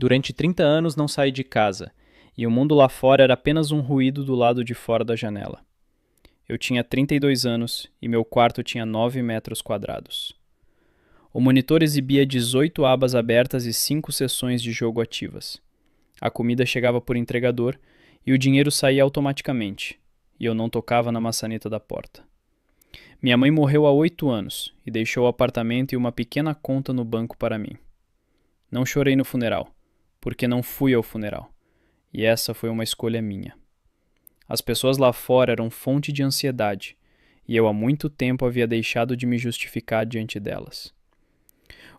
Durante 30 anos não saí de casa, e o mundo lá fora era apenas um ruído do lado de fora da janela. Eu tinha 32 anos e meu quarto tinha 9 metros quadrados. O monitor exibia 18 abas abertas e 5 sessões de jogo ativas. A comida chegava por entregador e o dinheiro saía automaticamente, e eu não tocava na maçaneta da porta. Minha mãe morreu há 8 anos e deixou o apartamento e uma pequena conta no banco para mim. Não chorei no funeral, porque não fui ao funeral, e essa foi uma escolha minha. As pessoas lá fora eram fonte de ansiedade, e eu há muito tempo havia deixado de me justificar diante delas.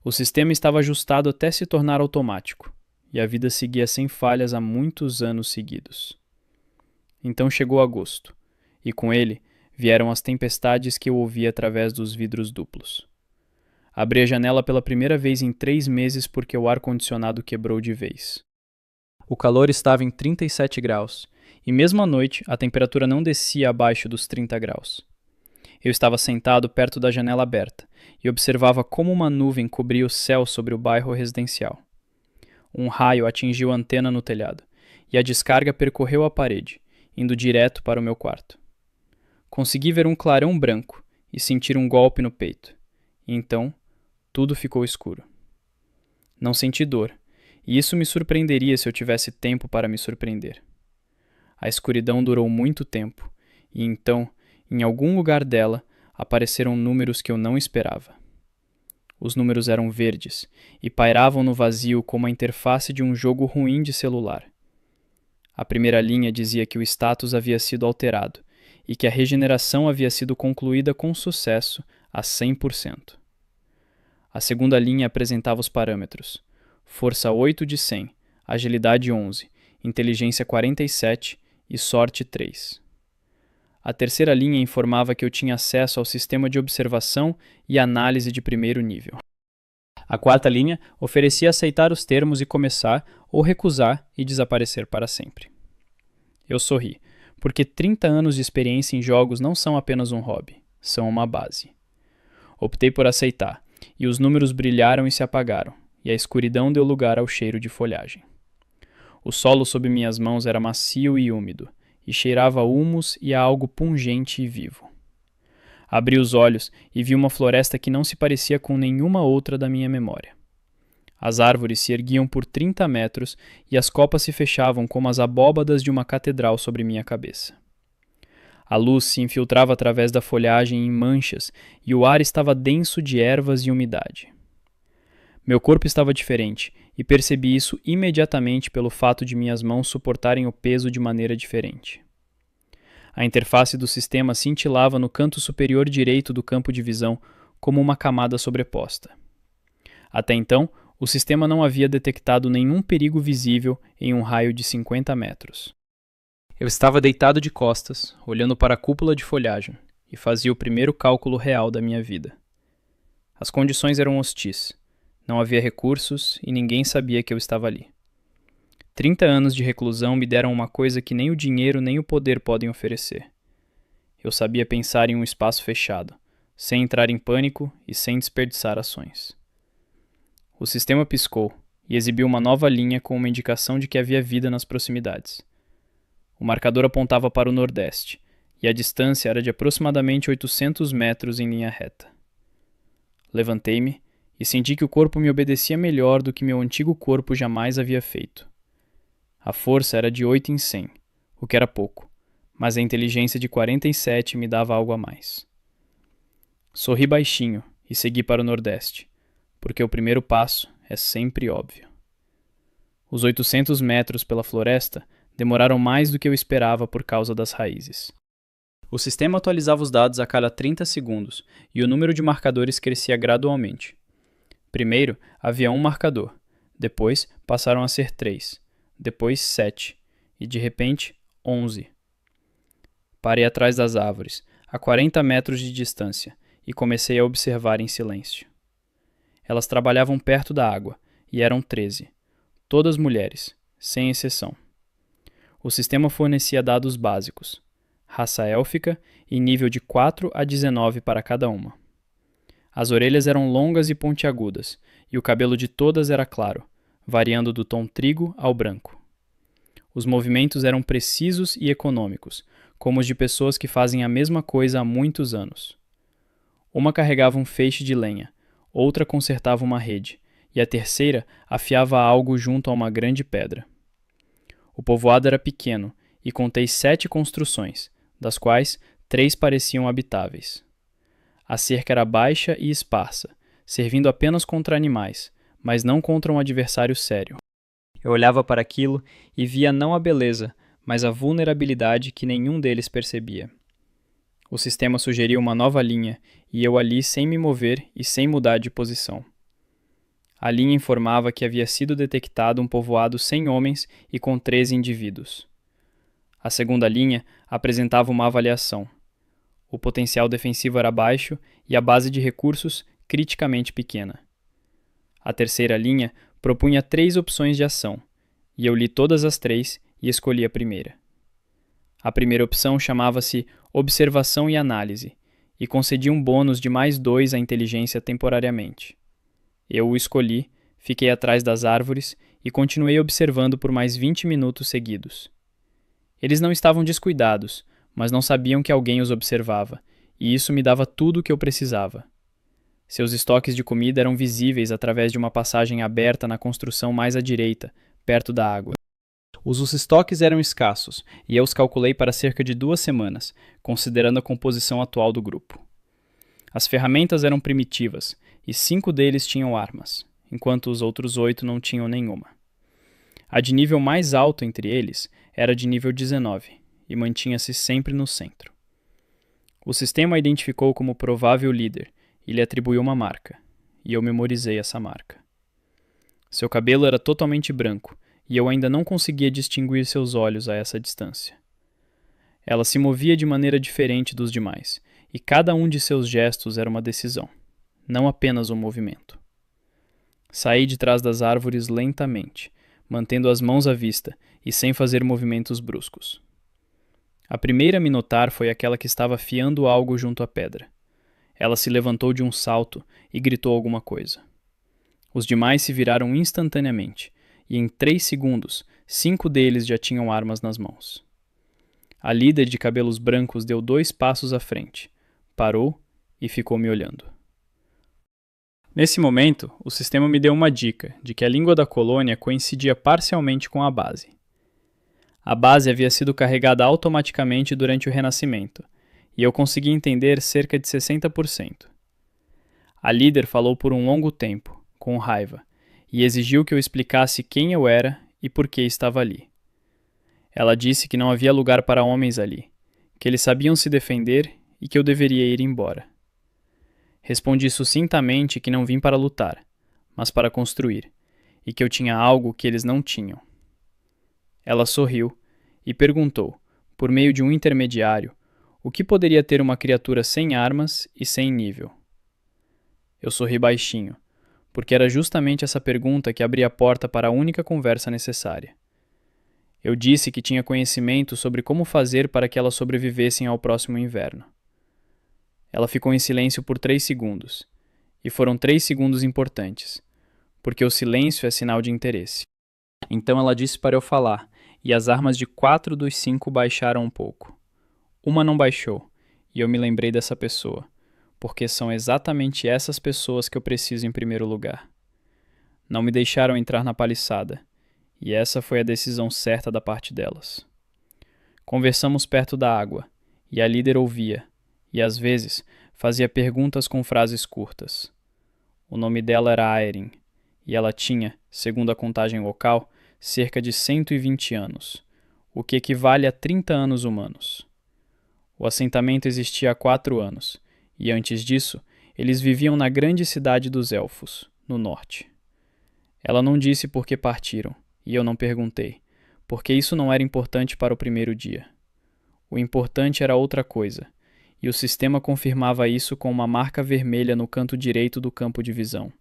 O sistema estava ajustado até se tornar automático, e a vida seguia sem falhas há muitos anos seguidos. Então chegou agosto, e com ele vieram as tempestades que eu ouvia através dos vidros duplos. Abri a janela pela primeira vez em 3 meses porque o ar-condicionado quebrou de vez. O calor estava em 37 graus, e mesmo à noite a temperatura não descia abaixo dos 30 graus. Eu estava sentado perto da janela aberta e observava como uma nuvem cobria o céu sobre o bairro residencial. Um raio atingiu a antena no telhado, e a descarga percorreu a parede, indo direto para o meu quarto. Consegui ver um clarão branco e sentir um golpe no peito, e então tudo ficou escuro. Não senti dor, e isso me surpreenderia se eu tivesse tempo para me surpreender. A escuridão durou muito tempo, e então, em algum lugar dela, apareceram números que eu não esperava. Os números eram verdes e pairavam no vazio como a interface de um jogo ruim de celular. A primeira linha dizia que o status havia sido alterado e que a regeneração havia sido concluída com sucesso a 100%. A segunda linha apresentava os parâmetros: força 8 de 100, agilidade 11, inteligência 47 e sorte 3. A terceira linha informava que eu tinha acesso ao sistema de observação e análise de primeiro nível. A quarta linha oferecia aceitar os termos e começar, ou recusar e desaparecer para sempre. Eu sorri, porque 30 anos de experiência em jogos não são apenas um hobby, são uma base. Optei por aceitar, e os números brilharam e se apagaram, e a escuridão deu lugar ao cheiro de folhagem. O solo sob minhas mãos era macio e úmido, e cheirava a humus e a algo pungente e vivo. Abri os olhos e vi uma floresta que não se parecia com nenhuma outra da minha memória. As árvores se erguiam por 30 metros e as copas se fechavam como as abóbadas de uma catedral sobre minha cabeça. A luz se infiltrava através da folhagem em manchas e o ar estava denso de ervas e umidade. Meu corpo estava diferente e percebi isso imediatamente pelo fato de minhas mãos suportarem o peso de maneira diferente. A interface do sistema cintilava no canto superior direito do campo de visão como uma camada sobreposta. Até então, o sistema não havia detectado nenhum perigo visível em um raio de 50 metros. Eu estava deitado de costas, olhando para a cúpula de folhagem, e fazia o primeiro cálculo real da minha vida. As condições eram hostis. Não havia recursos e ninguém sabia que eu estava ali. 30 anos de reclusão me deram uma coisa que nem o dinheiro nem o poder podem oferecer. Eu sabia pensar em um espaço fechado, sem entrar em pânico e sem desperdiçar ações. O sistema piscou e exibiu uma nova linha com uma indicação de que havia vida nas proximidades. O marcador apontava para o nordeste, e a distância era de aproximadamente 800 metros em linha reta. Levantei-me e senti que o corpo me obedecia melhor do que meu antigo corpo jamais havia feito. A força era de 8 em 100, o que era pouco, mas a inteligência de 47 me dava algo a mais. Sorri baixinho e segui para o nordeste, porque o primeiro passo é sempre óbvio. Os 800 metros pela floresta demoraram mais do que eu esperava por causa das raízes. O sistema atualizava os dados a cada 30 segundos e o número de marcadores crescia gradualmente. Primeiro, havia um marcador, depois passaram a ser 3, depois 7 e, de repente, 11. Parei atrás das árvores, a 40 metros de distância, e comecei a observar em silêncio. Elas trabalhavam perto da água, e eram 13, todas mulheres, sem exceção. O sistema fornecia dados básicos, raça élfica e nível de 4 a 19 para cada uma. As orelhas eram longas e pontiagudas, e o cabelo de todas era claro, variando do tom trigo ao branco. Os movimentos eram precisos e econômicos, como os de pessoas que fazem a mesma coisa há muitos anos. Uma carregava um feixe de lenha, outra consertava uma rede, e a terceira afiava algo junto a uma grande pedra. O povoado era pequeno, e contei 7 construções, das quais 3 pareciam habitáveis. A cerca era baixa e esparsa, servindo apenas contra animais, mas não contra um adversário sério. Eu olhava para aquilo e via não a beleza, mas a vulnerabilidade que nenhum deles percebia. O sistema sugeria uma nova linha, e eu ali sem me mover e sem mudar de posição. A linha informava que havia sido detectado um povoado sem homens e com 13 indivíduos. A segunda linha apresentava uma avaliação. O potencial defensivo era baixo e a base de recursos criticamente pequena. A terceira linha propunha 3 opções de ação, e eu li todas as 3 e escolhi a primeira. A primeira opção chamava-se Observação e Análise, e concedia um bônus de mais 2 à inteligência temporariamente. Eu o escolhi, fiquei atrás das árvores e continuei observando por mais 20 minutos seguidos. Eles não estavam descuidados, mas não sabiam que alguém os observava, e isso me dava tudo o que eu precisava. Seus estoques de comida eram visíveis através de uma passagem aberta na construção mais à direita, perto da água. Os estoques eram escassos, e eu os calculei para cerca de 2 semanas, considerando a composição atual do grupo. As ferramentas eram primitivas, e 5 deles tinham armas, enquanto os outros 8 não tinham nenhuma. A de nível mais alto entre eles era de nível 19, e mantinha-se sempre no centro. O sistema a identificou como provável líder, e lhe atribuiu uma marca, e eu memorizei essa marca. Seu cabelo era totalmente branco, e eu ainda não conseguia distinguir seus olhos a essa distância. Ela se movia de maneira diferente dos demais, e cada um de seus gestos era uma decisão, não apenas um movimento. Saí de trás das árvores lentamente, mantendo as mãos à vista e sem fazer movimentos bruscos. A primeira a me notar foi aquela que estava afiando algo junto à pedra. Ela se levantou de um salto e gritou alguma coisa. Os demais se viraram instantaneamente, e em 3 segundos, 5 deles já tinham armas nas mãos. A líder de cabelos brancos deu 2 passos à frente, parou e ficou me olhando. Nesse momento, o sistema me deu uma dica de que a língua da colônia coincidia parcialmente com a base. A base havia sido carregada automaticamente durante o Renascimento, e eu consegui entender cerca de 60%. A líder falou por um longo tempo, com raiva, e exigiu que eu explicasse quem eu era e por que estava ali. Ela disse que não havia lugar para homens ali, que eles sabiam se defender e que eu deveria ir embora. Respondi sucintamente que não vim para lutar, mas para construir, e que eu tinha algo que eles não tinham. Ela sorriu e perguntou, por meio de um intermediário, o que poderia ter uma criatura sem armas e sem nível. Eu sorri baixinho, porque era justamente essa pergunta que abria a porta para a única conversa necessária. Eu disse que tinha conhecimento sobre como fazer para que elas sobrevivessem ao próximo inverno. Ela ficou em silêncio por 3 segundos, e foram 3 segundos importantes, porque o silêncio é sinal de interesse. Então ela disse para eu falar, e as armas de 4 dos 5 baixaram um pouco. Uma não baixou, e eu me lembrei dessa pessoa, porque são exatamente essas pessoas que eu preciso em primeiro lugar. Não me deixaram entrar na paliçada, e essa foi a decisão certa da parte delas. Conversamos perto da água, e a líder ouvia, e às vezes fazia perguntas com frases curtas. O nome dela era Aerin, e ela tinha, segundo a contagem local, cerca de 120 anos, o que equivale a 30 anos humanos. O assentamento existia há 4 anos, e antes disso, eles viviam na grande cidade dos Elfos, no norte. Ela não disse por que partiram, e eu não perguntei, porque isso não era importante para o primeiro dia. O importante era outra coisa, e o sistema confirmava isso com uma marca vermelha no canto direito do campo de visão.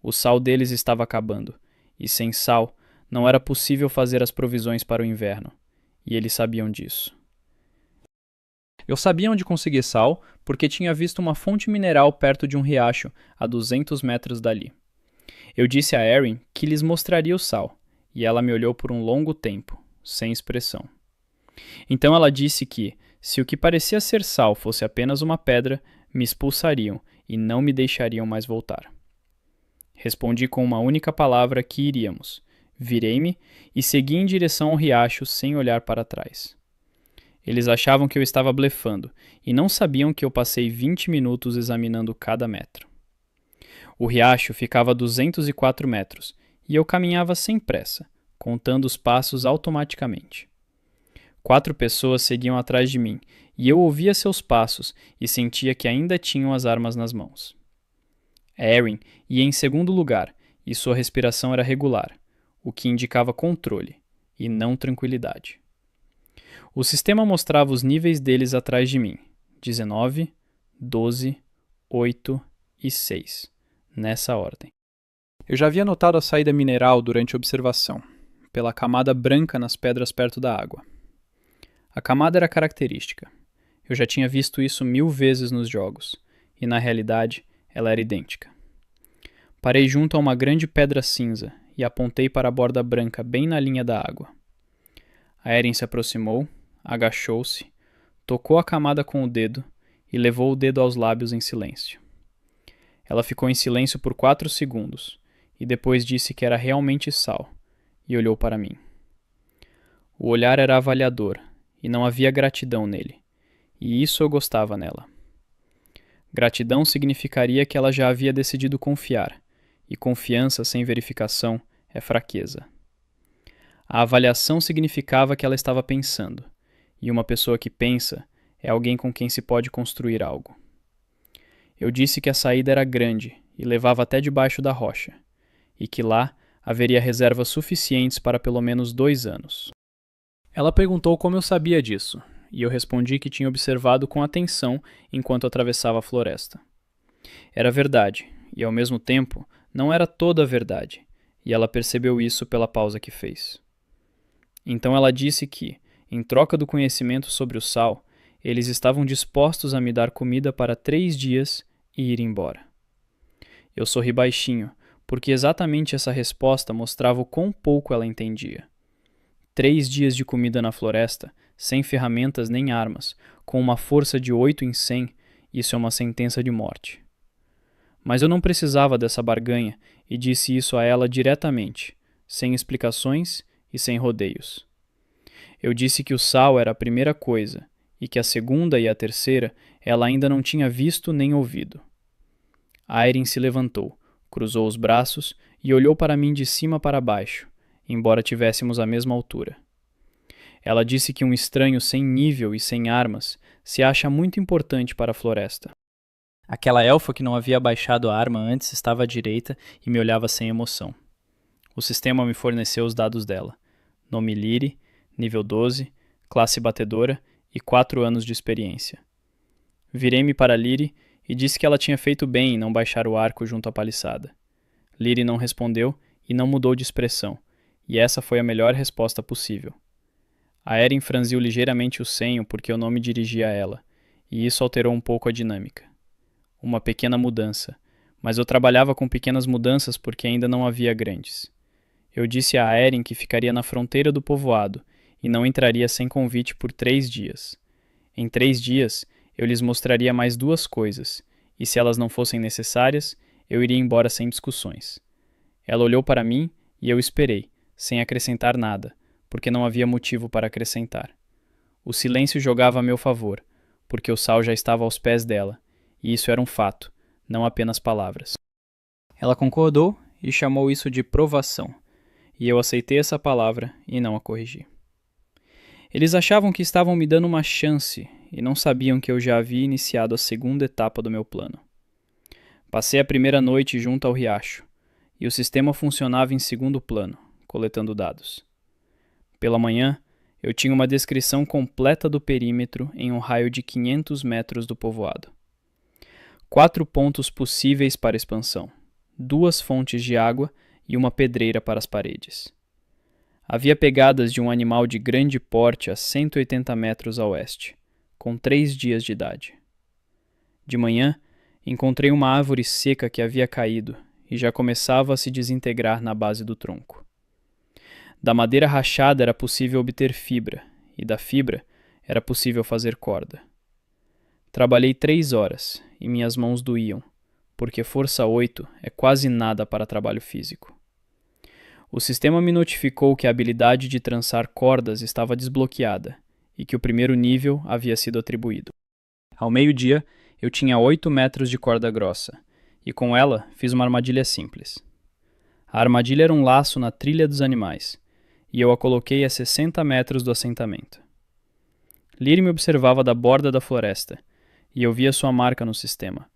O sal deles estava acabando, e sem sal, não era possível fazer as provisões para o inverno, e eles sabiam disso. Eu sabia onde conseguir sal porque tinha visto uma fonte mineral perto de um riacho a 200 metros dali. Eu disse a Erin que lhes mostraria o sal, e ela me olhou por um longo tempo, sem expressão. Então ela disse que, se o que parecia ser sal fosse apenas uma pedra, me expulsariam e não me deixariam mais voltar. Respondi com uma única palavra que iríamos. Virei-me e segui em direção ao riacho sem olhar para trás. Eles achavam que eu estava blefando e não sabiam que eu passei 20 minutos examinando cada metro. O riacho ficava a 204 metros e eu caminhava sem pressa, contando os passos automaticamente. 4 pessoas seguiam atrás de mim e eu ouvia seus passos e sentia que ainda tinham as armas nas mãos. Erin ia em segundo lugar e sua respiração era regular, o que indicava controle e não tranquilidade. O sistema mostrava os níveis deles atrás de mim: 19, 12, 8 e 6, nessa ordem. Eu já havia notado a saída mineral durante a observação, pela camada branca nas pedras perto da água. A camada era característica. Eu já tinha visto isso 1000 vezes nos jogos, e na realidade ela era idêntica. Parei junto a uma grande pedra cinza e apontei para a borda branca bem na linha da água. A Erin se aproximou, agachou-se, tocou a camada com o dedo e levou o dedo aos lábios em silêncio. Ela ficou em silêncio por 4 segundos e depois disse que era realmente sal e olhou para mim. O olhar era avaliador e não havia gratidão nele, e isso eu gostava nela. Gratidão significaria que ela já havia decidido confiar, e confiança sem verificação é fraqueza. A avaliação significava que ela estava pensando, e uma pessoa que pensa é alguém com quem se pode construir algo. Eu disse que a saída era grande e levava até debaixo da rocha, e que lá haveria reservas suficientes para pelo menos 2 anos. Ela perguntou como eu sabia disso, e eu respondi que tinha observado com atenção enquanto atravessava a floresta. Era verdade, e ao mesmo tempo não era toda a verdade, e ela percebeu isso pela pausa que fez. Então ela disse que, em troca do conhecimento sobre o sal, eles estavam dispostos a me dar comida para 3 dias e ir embora. Eu sorri baixinho, porque exatamente essa resposta mostrava o quão pouco ela entendia. 3 dias de comida na floresta, sem ferramentas nem armas, com uma força de 8 em 100, isso é uma sentença de morte. Mas eu não precisava dessa barganha e disse isso a ela diretamente, sem explicações e sem rodeios. Eu disse que o sal era a primeira coisa e que a segunda e a terceira ela ainda não tinha visto nem ouvido. Erin se levantou, cruzou os braços e olhou para mim de cima para baixo, embora tivéssemos a mesma altura. Ela disse que um estranho sem nível e sem armas se acha muito importante para a floresta. Aquela elfa que não havia baixado a arma antes estava à direita e me olhava sem emoção. O sistema me forneceu os dados dela. Nome Lyri, nível 12, classe batedora e 4 anos de experiência. Virei-me para Lyri e disse que ela tinha feito bem em não baixar o arco junto à paliçada. Lyri não respondeu e não mudou de expressão, e essa foi a melhor resposta possível. A Erin franziu ligeiramente o senho porque eu não me dirigia a ela, e isso alterou um pouco a dinâmica. Uma pequena mudança, mas eu trabalhava com pequenas mudanças porque ainda não havia grandes. Eu disse a Erin que ficaria na fronteira do povoado e não entraria sem convite por 3 dias. Em 3 dias, eu lhes mostraria mais 2 coisas, e se elas não fossem necessárias, eu iria embora sem discussões. Ela olhou para mim e eu esperei, sem acrescentar nada, porque não havia motivo para acrescentar. O silêncio jogava a meu favor, porque o sal já estava aos pés dela, e isso era um fato, não apenas palavras. Ela concordou e chamou isso de provação, e eu aceitei essa palavra e não a corrigi. Eles achavam que estavam me dando uma chance e não sabiam que eu já havia iniciado a segunda etapa do meu plano. Passei a primeira noite junto ao riacho, e o sistema funcionava em segundo plano, coletando dados. Pela manhã, eu tinha uma descrição completa do perímetro em um raio de 500 metros do povoado. 4 pontos possíveis para expansão, 2 fontes de água e uma pedreira para as paredes. Havia pegadas de um animal de grande porte a 180 metros a oeste, com 3 dias de idade. De manhã, encontrei uma árvore seca que havia caído e já começava a se desintegrar na base do tronco. Da madeira rachada era possível obter fibra, e da fibra era possível fazer corda. Trabalhei 3 horas e minhas mãos doíam, porque força 8 é quase nada para trabalho físico. O sistema me notificou que a habilidade de trançar cordas estava desbloqueada e que o primeiro nível havia sido atribuído. Ao meio-dia, eu tinha 8 metros de corda grossa, e com ela fiz uma armadilha simples. A armadilha era um laço na trilha dos animais, e eu a coloquei a 60 metros do assentamento. Lyrie me observava da borda da floresta, e eu via sua marca no sistema,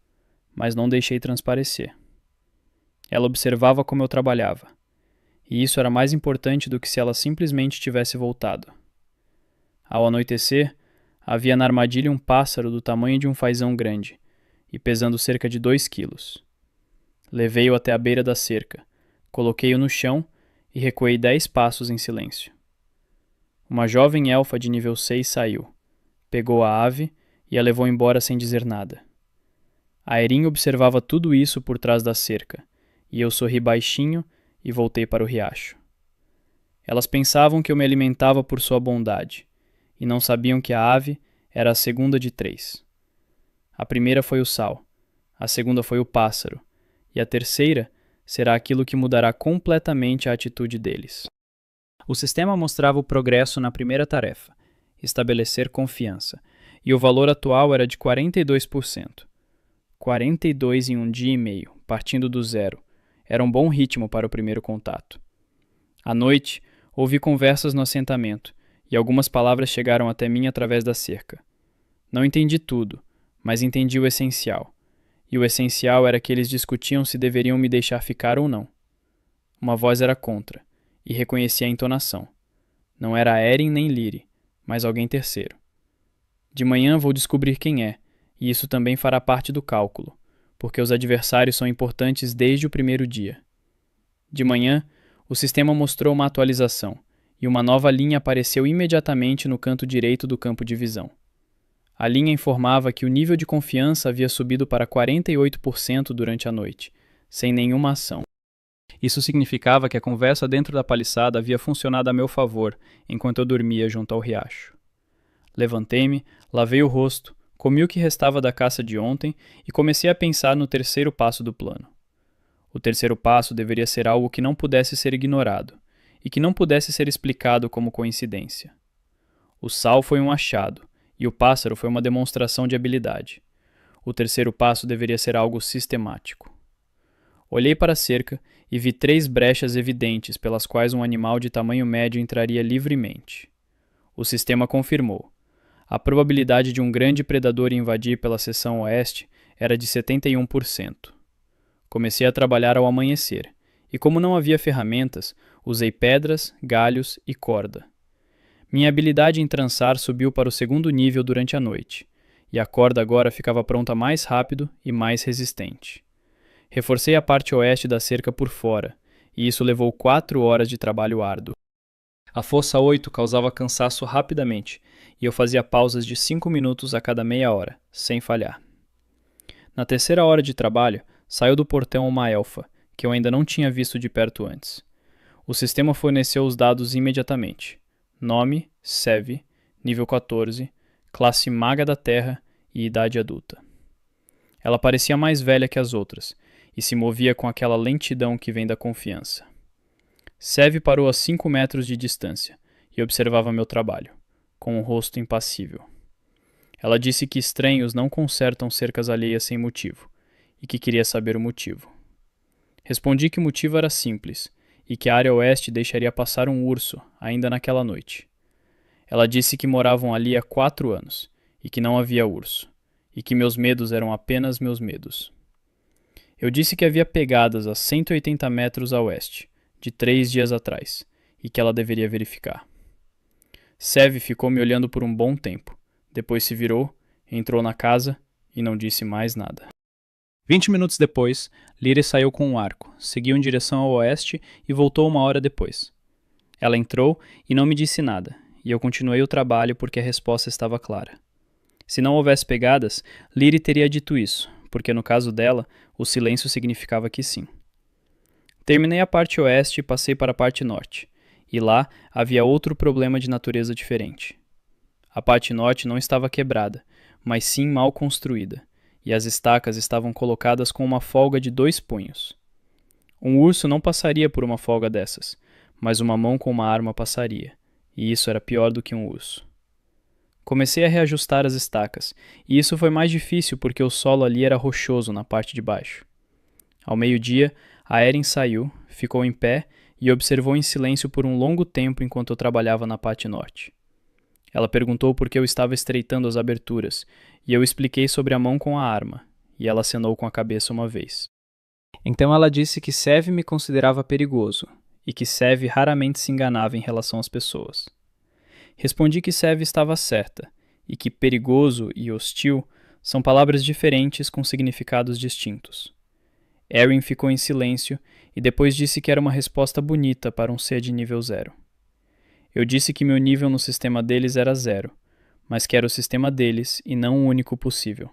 mas não deixei transparecer. Ela observava como eu trabalhava, e isso era mais importante do que se ela simplesmente tivesse voltado. Ao anoitecer, havia na armadilha um pássaro do tamanho de um fazão grande, e pesando cerca de 2 quilos. Levei-o até a beira da cerca, coloquei-o no chão e recuei 10 passos em silêncio. Uma jovem elfa de nível 6 saiu, pegou a ave e a levou embora sem dizer nada. A Erin observava tudo isso por trás da cerca, e eu sorri baixinho e voltei para o riacho. Elas pensavam que eu me alimentava por sua bondade, e não sabiam que a ave era a segunda de 3. A primeira foi o sal, a segunda foi o pássaro, e a terceira será aquilo que mudará completamente a atitude deles. O sistema mostrava o progresso na primeira tarefa, estabelecer confiança, e o valor atual era de 42%. 42 em um dia e meio, partindo do zero. Era um bom ritmo para o primeiro contato. À noite, ouvi conversas no assentamento, e algumas palavras chegaram até mim através da cerca. Não entendi tudo, mas entendi o essencial. E o essencial era que eles discutiam se deveriam me deixar ficar ou não. Uma voz era contra, e reconheci a entonação. Não era Erin nem Lyrie, mas alguém terceiro. De manhã vou descobrir quem é, e isso também fará parte do cálculo, porque os adversários são importantes desde o primeiro dia. De manhã, o sistema mostrou uma atualização, e uma nova linha apareceu imediatamente no canto direito do campo de visão. A linha informava que o nível de confiança havia subido para 48% durante a noite, sem nenhuma ação. Isso significava que a conversa dentro da paliçada havia funcionado a meu favor, enquanto eu dormia junto ao riacho. Levantei-me, lavei o rosto, comi o que restava da caça de ontem e comecei a pensar no terceiro passo do plano. O terceiro passo deveria ser algo que não pudesse ser ignorado, e que não pudesse ser explicado como coincidência. O sal foi um achado, e o pássaro foi uma demonstração de habilidade. O terceiro passo deveria ser algo sistemático. Olhei para a cerca e vi 3 brechas evidentes pelas quais um animal de tamanho médio entraria livremente. O sistema confirmou. A probabilidade de um grande predador invadir pela seção oeste era de 71%. Comecei a trabalhar ao amanhecer, e como não havia ferramentas, usei pedras, galhos e corda. Minha habilidade em trançar subiu para o 2º nível durante a noite, e a corda agora ficava pronta mais rápido e mais resistente. Reforcei a parte oeste da cerca por fora, e isso levou 4 horas de trabalho árduo. A força 8 causava cansaço rapidamente, e eu fazia pausas de 5 minutos a cada meia hora, sem falhar. Na terceira hora de trabalho, saiu do portão uma elfa, que eu ainda não tinha visto de perto antes. O sistema forneceu os dados imediatamente. Nome, Sev, nível 14, classe Maga da Terra e idade adulta. Ela parecia mais velha que as outras, e se movia com aquela lentidão que vem da confiança. Sev parou a 5 metros de distância e observava meu trabalho, com um rosto impassível. Ela disse que estranhos não consertam cercas alheias sem motivo, e que queria saber o motivo. Respondi que o motivo era simples, e que a área oeste deixaria passar um urso, ainda naquela noite. Ela disse que moravam ali há 4 anos, e que não havia urso, e que meus medos eram apenas meus medos. Eu disse que havia pegadas a 180 metros a oeste, de 3 dias atrás, e que ela deveria verificar. Sev ficou me olhando por um bom tempo, depois se virou, entrou na casa e não disse mais nada. 20 minutos depois, Lyrie saiu com um arco, seguiu em direção ao oeste e voltou 1 hora depois. Ela entrou e não me disse nada, e eu continuei o trabalho porque a resposta estava clara. Se não houvesse pegadas, Lyrie teria dito isso, porque no caso dela, o silêncio significava que sim. Terminei a parte oeste e passei para a parte norte, e lá havia outro problema de natureza diferente. A parte norte não estava quebrada, mas sim mal construída, e as estacas estavam colocadas com uma folga de 2 punhos. Um urso não passaria por uma folga dessas, mas uma mão com uma arma passaria, e isso era pior do que um urso. Comecei a reajustar as estacas, e isso foi mais difícil porque o solo ali era rochoso na parte de baixo. Ao meio-dia, a Erin saiu, ficou em pé e observou em silêncio por um longo tempo enquanto eu trabalhava na parte norte. Ela perguntou por que eu estava estreitando as aberturas, e eu expliquei sobre a mão com a arma, e ela acenou com a cabeça uma vez. Então ela disse que Sev me considerava perigoso, e que Sev raramente se enganava em relação às pessoas. Respondi que Sev estava certa, e que perigoso e hostil são palavras diferentes com significados distintos. Erin ficou em silêncio e depois disse que era uma resposta bonita para um ser de nível 0. Eu disse que meu nível no sistema deles era 0, mas que era o sistema deles e não o único possível.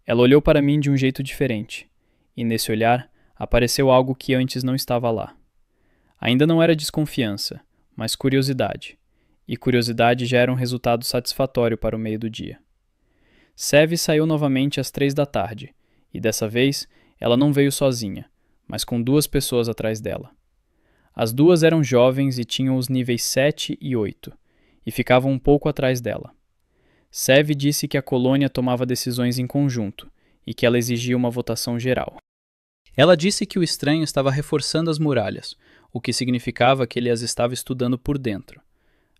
Ela olhou para mim de um jeito diferente, e nesse olhar apareceu algo que antes não estava lá. Ainda não era desconfiança, mas curiosidade, e curiosidade já era um resultado satisfatório para o meio do dia. Sev saiu novamente às 3 da tarde, e dessa vez ela não veio sozinha, mas com 2 pessoas atrás dela. As 2 eram jovens e tinham os níveis 7 e 8, e ficavam um pouco atrás dela. Sev disse que a colônia tomava decisões em conjunto, e que ela exigia uma votação geral. Ela disse que o estranho estava reforçando as muralhas, o que significava que ele as estava estudando por dentro.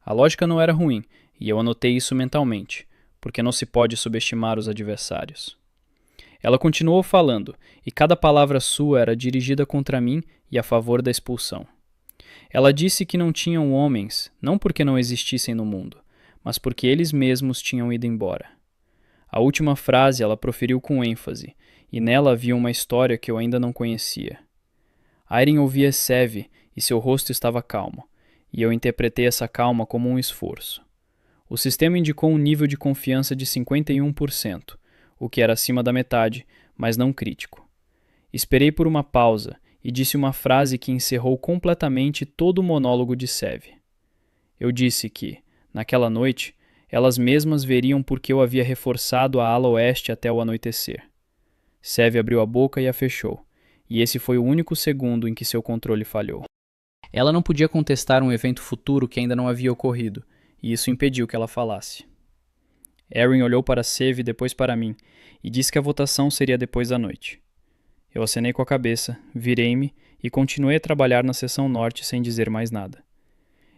A lógica não era ruim, e eu anotei isso mentalmente, porque não se pode subestimar os adversários. Ela continuou falando, e cada palavra sua era dirigida contra mim e a favor da expulsão. Ela disse que não tinham homens, não porque não existissem no mundo, mas porque eles mesmos tinham ido embora. A última frase ela proferiu com ênfase, e nela havia uma história que eu ainda não conhecia. Erin ouvia Sev e seu rosto estava calmo, e eu interpretei essa calma como um esforço. O sistema indicou um nível de confiança de 51%, o que era acima da metade, mas não crítico. Esperei por uma pausa e disse uma frase que encerrou completamente todo o monólogo de Sev. Eu disse que, naquela noite, elas mesmas veriam por que eu havia reforçado a ala oeste até o anoitecer. Sev abriu a boca e a fechou, e esse foi o único segundo em que seu controle falhou. Ela não podia contestar um evento futuro que ainda não havia ocorrido, e isso impediu que ela falasse. Erin olhou para Sev e depois para mim, e disse que a votação seria depois da noite. Eu acenei com a cabeça, virei-me e continuei a trabalhar na seção norte sem dizer mais nada.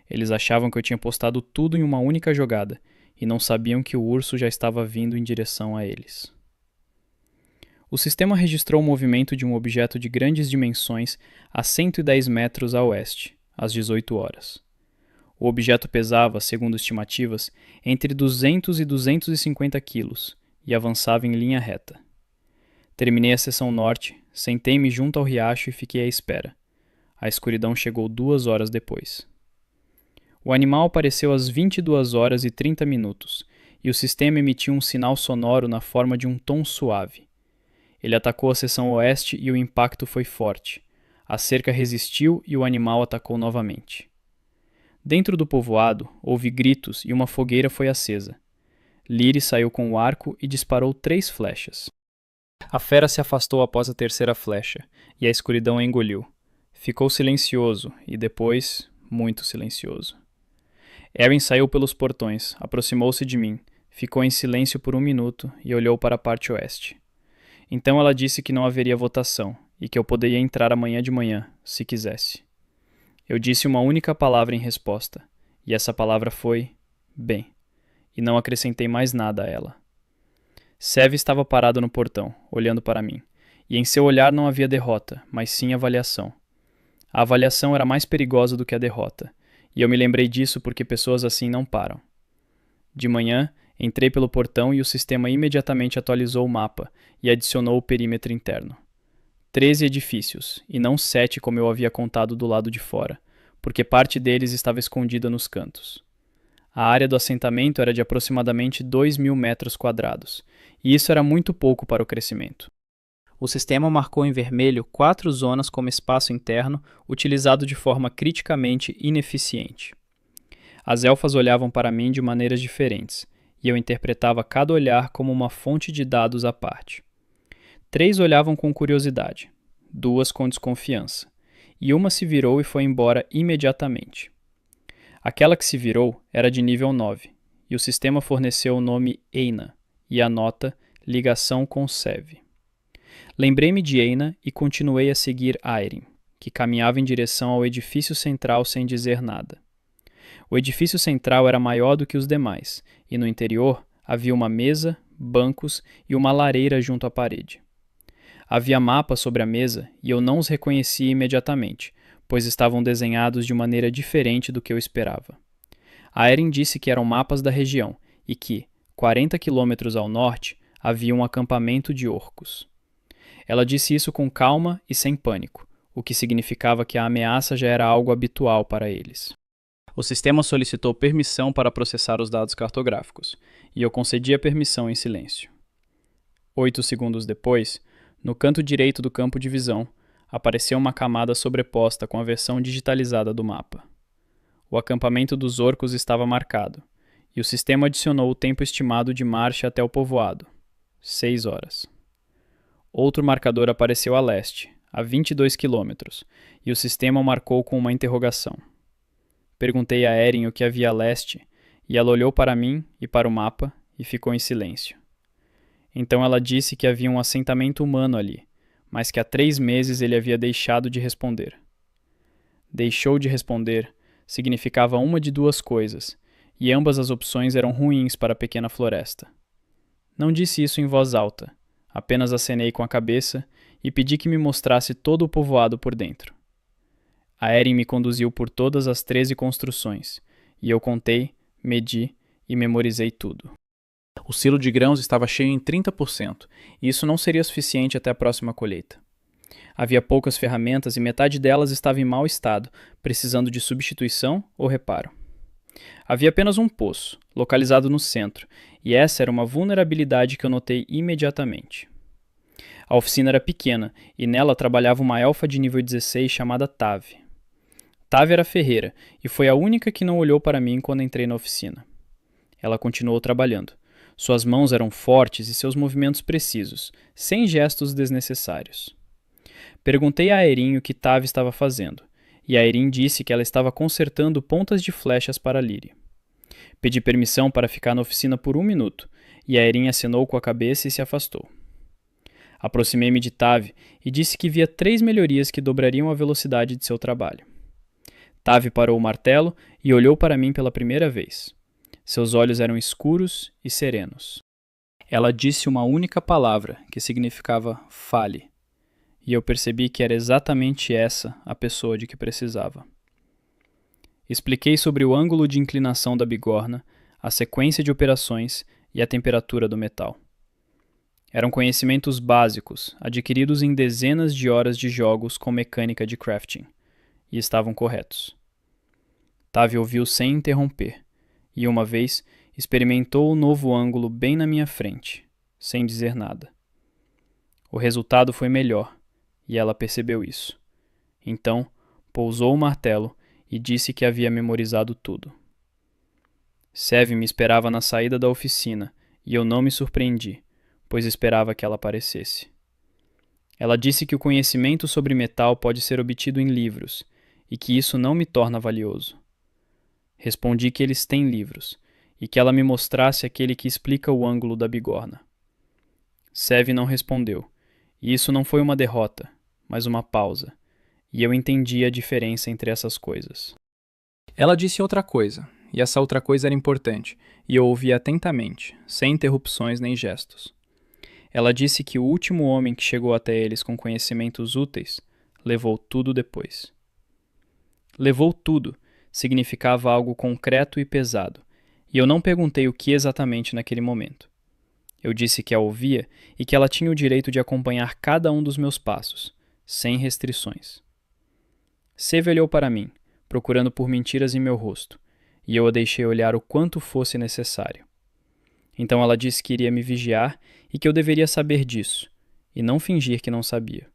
Eles achavam que eu tinha postado tudo em uma única jogada, e não sabiam que o urso já estava vindo em direção a eles. O sistema registrou o movimento de um objeto de grandes dimensões a 110 metros a oeste, às 18 horas. O objeto pesava, segundo estimativas, entre 200 e 250 quilos e avançava em linha reta. Terminei a seção norte, sentei-me junto ao riacho e fiquei à espera. A escuridão chegou 2 horas depois. O animal apareceu às 22 horas e 30 minutos, e o sistema emitiu um sinal sonoro na forma de um tom suave. Ele atacou a seção oeste e o impacto foi forte. A cerca resistiu e o animal atacou novamente. Dentro do povoado, houve gritos e uma fogueira foi acesa. Lyrie saiu com o arco e disparou 3 flechas. A fera se afastou após a terceira flecha, e a escuridão a engoliu. Ficou silencioso, e depois, muito silencioso. Erin saiu pelos portões, aproximou-se de mim, ficou em silêncio por 1 minuto e olhou para a parte oeste. Então ela disse que não haveria votação, e que eu poderia entrar amanhã de manhã, se quisesse. Eu disse uma única palavra em resposta, e essa palavra foi bem, e não acrescentei mais nada a ela. Sev estava parado no portão, olhando para mim, e em seu olhar não havia derrota, mas sim avaliação. A avaliação era mais perigosa do que a derrota, e eu me lembrei disso porque pessoas assim não param. De manhã, entrei pelo portão e o sistema imediatamente atualizou o mapa e adicionou o perímetro interno. 13 edifícios, e não 7 como eu havia contado do lado de fora, porque parte deles estava escondida nos cantos. A área do assentamento era de aproximadamente 2.000 metros quadrados, e isso era muito pouco para o crescimento. O sistema marcou em vermelho 4 zonas como espaço interno, utilizado de forma criticamente ineficiente. As elfas olhavam para mim de maneiras diferentes, e eu interpretava cada olhar como uma fonte de dados à parte. 3 olhavam com curiosidade, 2 com desconfiança, e uma se virou e foi embora imediatamente. Aquela que se virou era de nível 9, e o sistema forneceu o nome Eina e a nota Ligação com Sev. Lembrei-me de Eina e continuei a seguir Aeryn, que caminhava em direção ao edifício central sem dizer nada. O edifício central era maior do que os demais, e no interior havia uma mesa, bancos e uma lareira junto à parede. Havia mapas sobre a mesa e eu não os reconhecia imediatamente, pois estavam desenhados de maneira diferente do que eu esperava. Aeryn disse que eram mapas da região e que, 40 quilômetros ao norte, havia um acampamento de orcos. Ela disse isso com calma e sem pânico, o que significava que a ameaça já era algo habitual para eles. O sistema solicitou permissão para processar os dados cartográficos, e eu concedi a permissão em silêncio. 8 segundos depois, no canto direito do campo de visão, apareceu uma camada sobreposta com a versão digitalizada do mapa. O acampamento dos orcos estava marcado, e o sistema adicionou o tempo estimado de marcha até o povoado, 6 horas. Outro marcador apareceu a leste, a 22 quilômetros, e o sistema o marcou com uma interrogação. Perguntei a Aeryn o que havia a leste, e ela olhou para mim e para o mapa e ficou em silêncio. Então ela disse que havia um assentamento humano ali, mas que há 3 meses ele havia deixado de responder. Deixou de responder significava uma de 2 coisas, e ambas as opções eram ruins para a pequena floresta. Não disse isso em voz alta, apenas acenei com a cabeça e pedi que me mostrasse todo o povoado por dentro. A Aeryn me conduziu por todas as 13 construções, e eu contei, medi e memorizei tudo. O silo de grãos estava cheio em 30%, e isso não seria suficiente até a próxima colheita. Havia poucas ferramentas e metade delas estava em mau estado, precisando de substituição ou reparo. Havia apenas um poço, localizado no centro, e essa era uma vulnerabilidade que eu notei imediatamente. A oficina era pequena, e nela trabalhava uma elfa de nível 16 chamada Tav. Tav era ferreira, e foi a única que não olhou para mim quando entrei na oficina. Ela continuou trabalhando. Suas mãos eram fortes e seus movimentos precisos, sem gestos desnecessários. Perguntei a Aeryn o que Tav estava fazendo, e Aeryn disse que ela estava consertando pontas de flechas para Lyrie. Pedi permissão para ficar na oficina por 1 minuto, e Aeryn acenou com a cabeça e se afastou. Aproximei-me de Tav e disse que via 3 melhorias que dobrariam a velocidade de seu trabalho. Tav parou o martelo e olhou para mim pela primeira vez. Seus olhos eram escuros e serenos. Ela disse uma única palavra, que significava fale, e eu percebi que era exatamente essa a pessoa de que precisava. Expliquei sobre o ângulo de inclinação da bigorna, a sequência de operações e a temperatura do metal. Eram conhecimentos básicos, adquiridos em dezenas de horas de jogos com mecânica de crafting, e estavam corretos. Tav ouviu sem interromper, e uma vez experimentou o novo ângulo bem na minha frente, sem dizer nada. O resultado foi melhor, e ela percebeu isso. Então, pousou o martelo e disse que havia memorizado tudo. Sev me esperava na saída da oficina, e eu não me surpreendi, pois esperava que ela aparecesse. Ela disse que o conhecimento sobre metal pode ser obtido em livros, e que isso não me torna valioso. Respondi que eles têm livros, e que ela me mostrasse aquele que explica o ângulo da bigorna. Sev não respondeu, e isso não foi uma derrota, mas uma pausa, e eu entendi a diferença entre essas coisas. Ela disse outra coisa, e essa outra coisa era importante, e eu ouvi atentamente, sem interrupções nem gestos. Ela disse que o último homem que chegou até eles com conhecimentos úteis levou tudo depois. Levou tudo significava algo concreto e pesado, e eu não perguntei o que exatamente naquele momento. Eu disse que a ouvia e que ela tinha o direito de acompanhar cada um dos meus passos, sem restrições. Sev olhou para mim, procurando por mentiras em meu rosto, e eu a deixei olhar o quanto fosse necessário. Então ela disse que iria me vigiar e que eu deveria saber disso, e não fingir que não sabia.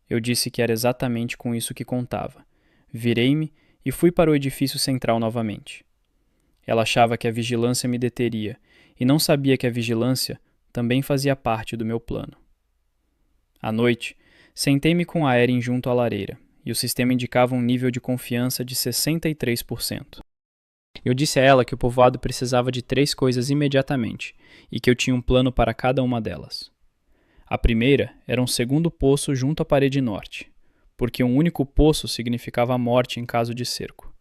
Eu disse que era exatamente com isso que contava. Virei-me e fui para o edifício central novamente. Ela achava que a vigilância me deteria e não sabia que a vigilância também fazia parte do meu plano. À noite, sentei-me com a Erin junto à lareira e o sistema indicava um nível de confiança de 63%. Eu disse a ela que o povoado precisava de 3 coisas imediatamente e que eu tinha um plano para cada uma delas. A primeira era um segundo poço junto à parede norte, porque um único poço significava a morte em caso de cerco.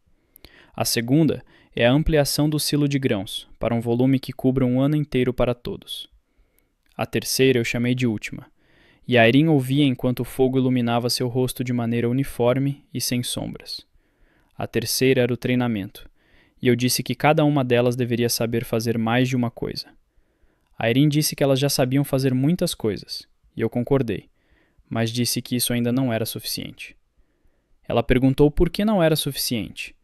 A segunda é a ampliação do silo de grãos, para um volume que cubra um ano inteiro para todos. A terceira eu chamei de última, e a Erin ouvia enquanto o fogo iluminava seu rosto de maneira uniforme e sem sombras. A terceira era o treinamento, e eu disse que cada uma delas deveria saber fazer mais de uma coisa. A Erin disse que elas já sabiam fazer muitas coisas, e eu concordei, mas disse que isso ainda não era suficiente. Ela perguntou por que não era suficiente,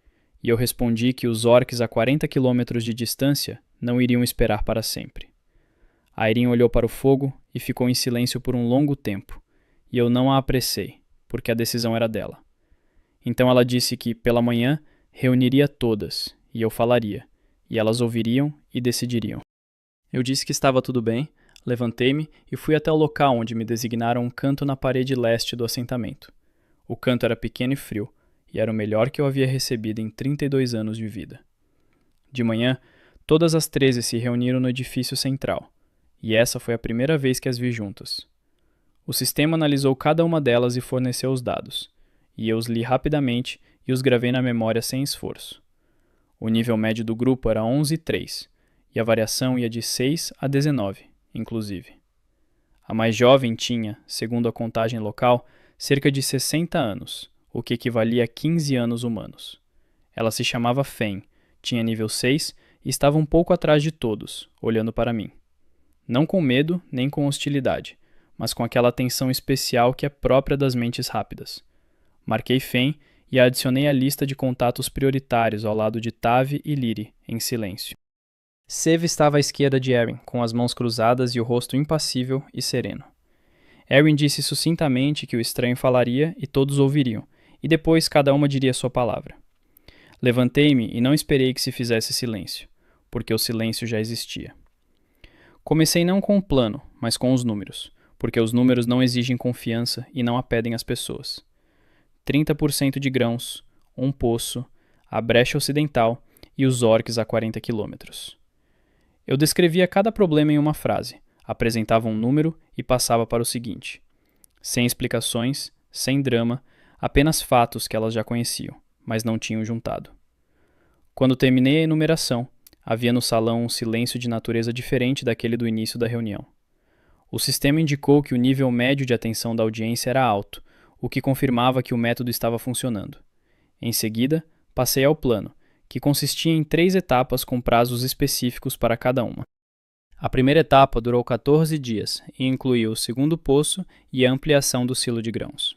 e eu respondi que os orcs a 40 quilômetros de distância não iriam esperar para sempre. A Erin olhou para o fogo e ficou em silêncio por um longo tempo, e eu não a apressei, porque a decisão era dela. Então ela disse que, pela manhã, reuniria todas, e eu falaria, e elas ouviriam e decidiriam. Eu disse que estava tudo bem, levantei-me e fui até o local onde me designaram um canto na parede leste do assentamento. O canto era pequeno e frio, e era o melhor que eu havia recebido em 32 anos de vida. De manhã, todas as 13 se reuniram no edifício central, e essa foi a primeira vez que as vi juntas. O sistema analisou cada uma delas e forneceu os dados, e eu os li rapidamente e os gravei na memória sem esforço. O nível médio do grupo era 11,3, e a variação ia de 6 a 19, inclusive. A mais jovem tinha, segundo a contagem local, cerca de 60 anos, o que equivalia a 15 anos humanos. Ela se chamava Fen, tinha nível 6 e estava um pouco atrás de todos, olhando para mim. Não com medo nem com hostilidade, mas com aquela atenção especial que é própria das mentes rápidas. Marquei Fen e a adicionei à lista de contatos prioritários ao lado de Tavi e Lyri, em silêncio. Sev estava à esquerda de Erin, com as mãos cruzadas e o rosto impassível e sereno. Erin disse sucintamente que o estranho falaria e todos ouviriam, e depois cada uma diria sua palavra. Levantei-me e não esperei que se fizesse silêncio, porque o silêncio já existia. Comecei não com o plano, mas com os números, porque os números não exigem confiança e não a pedem às pessoas. 30% de grãos, um poço, a brecha ocidental e os orcs a 40 quilômetros. Eu descrevia cada problema em uma frase, apresentava um número e passava para o seguinte. Sem explicações, sem drama, apenas fatos que elas já conheciam, mas não tinham juntado. Quando terminei a enumeração, havia no salão um silêncio de natureza diferente daquele do início da reunião. O sistema indicou que o nível médio de atenção da audiência era alto, o que confirmava que o método estava funcionando. Em seguida, passei ao plano, que consistia em 3 etapas com prazos específicos para cada uma. A primeira etapa durou 14 dias e incluía o segundo poço e a ampliação do silo de grãos.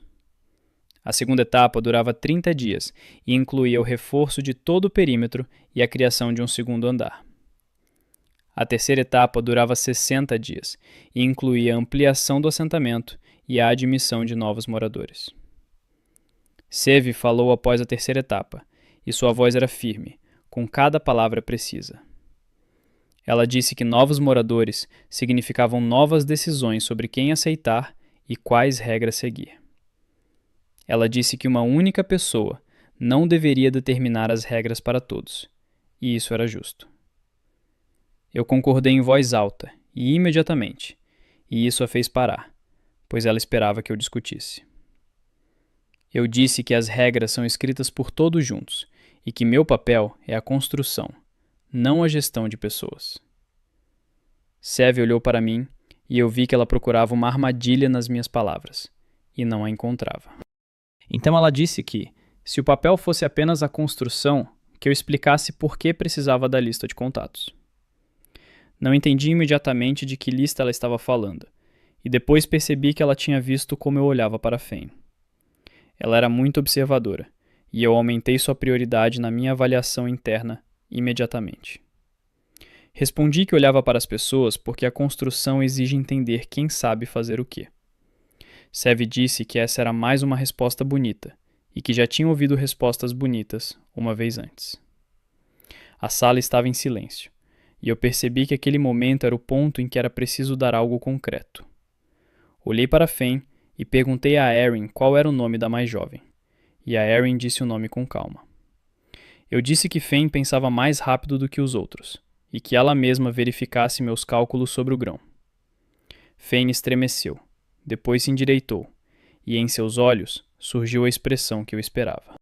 A segunda etapa durava 30 dias e incluía o reforço de todo o perímetro e a criação de um segundo andar. A terceira etapa durava 60 dias e incluía a ampliação do assentamento e a admissão de novos moradores. Sev falou após a terceira etapa, e sua voz era firme, com cada palavra precisa. Ela disse que novos moradores significavam novas decisões sobre quem aceitar e quais regras seguir. Ela disse que uma única pessoa não deveria determinar as regras para todos, e isso era justo. Eu concordei em voz alta, e imediatamente, e isso a fez parar, pois ela esperava que eu discutisse. Eu disse que as regras são escritas por todos juntos, e que meu papel é a construção, não a gestão de pessoas. Sev olhou para mim, e eu vi que ela procurava uma armadilha nas minhas palavras, e não a encontrava. Então ela disse que, se o papel fosse apenas a construção, que eu explicasse por que precisava da lista de contatos. Não entendi imediatamente de que lista ela estava falando, e depois percebi que ela tinha visto como eu olhava para Fen. Ela era muito observadora, e eu aumentei sua prioridade na minha avaliação interna imediatamente. Respondi que olhava para as pessoas porque a construção exige entender quem sabe fazer o quê. Sev disse que essa era mais uma resposta bonita e que já tinha ouvido respostas bonitas uma vez antes. A sala estava em silêncio, e eu percebi que aquele momento era o ponto em que era preciso dar algo concreto. Olhei para Fen e perguntei a Erin qual era o nome da mais jovem, e a Erin disse o nome com calma. Eu disse que Fen pensava mais rápido do que os outros, e que ela mesma verificasse meus cálculos sobre o grão. Fen estremeceu, depois se endireitou, e em seus olhos surgiu a expressão que eu esperava.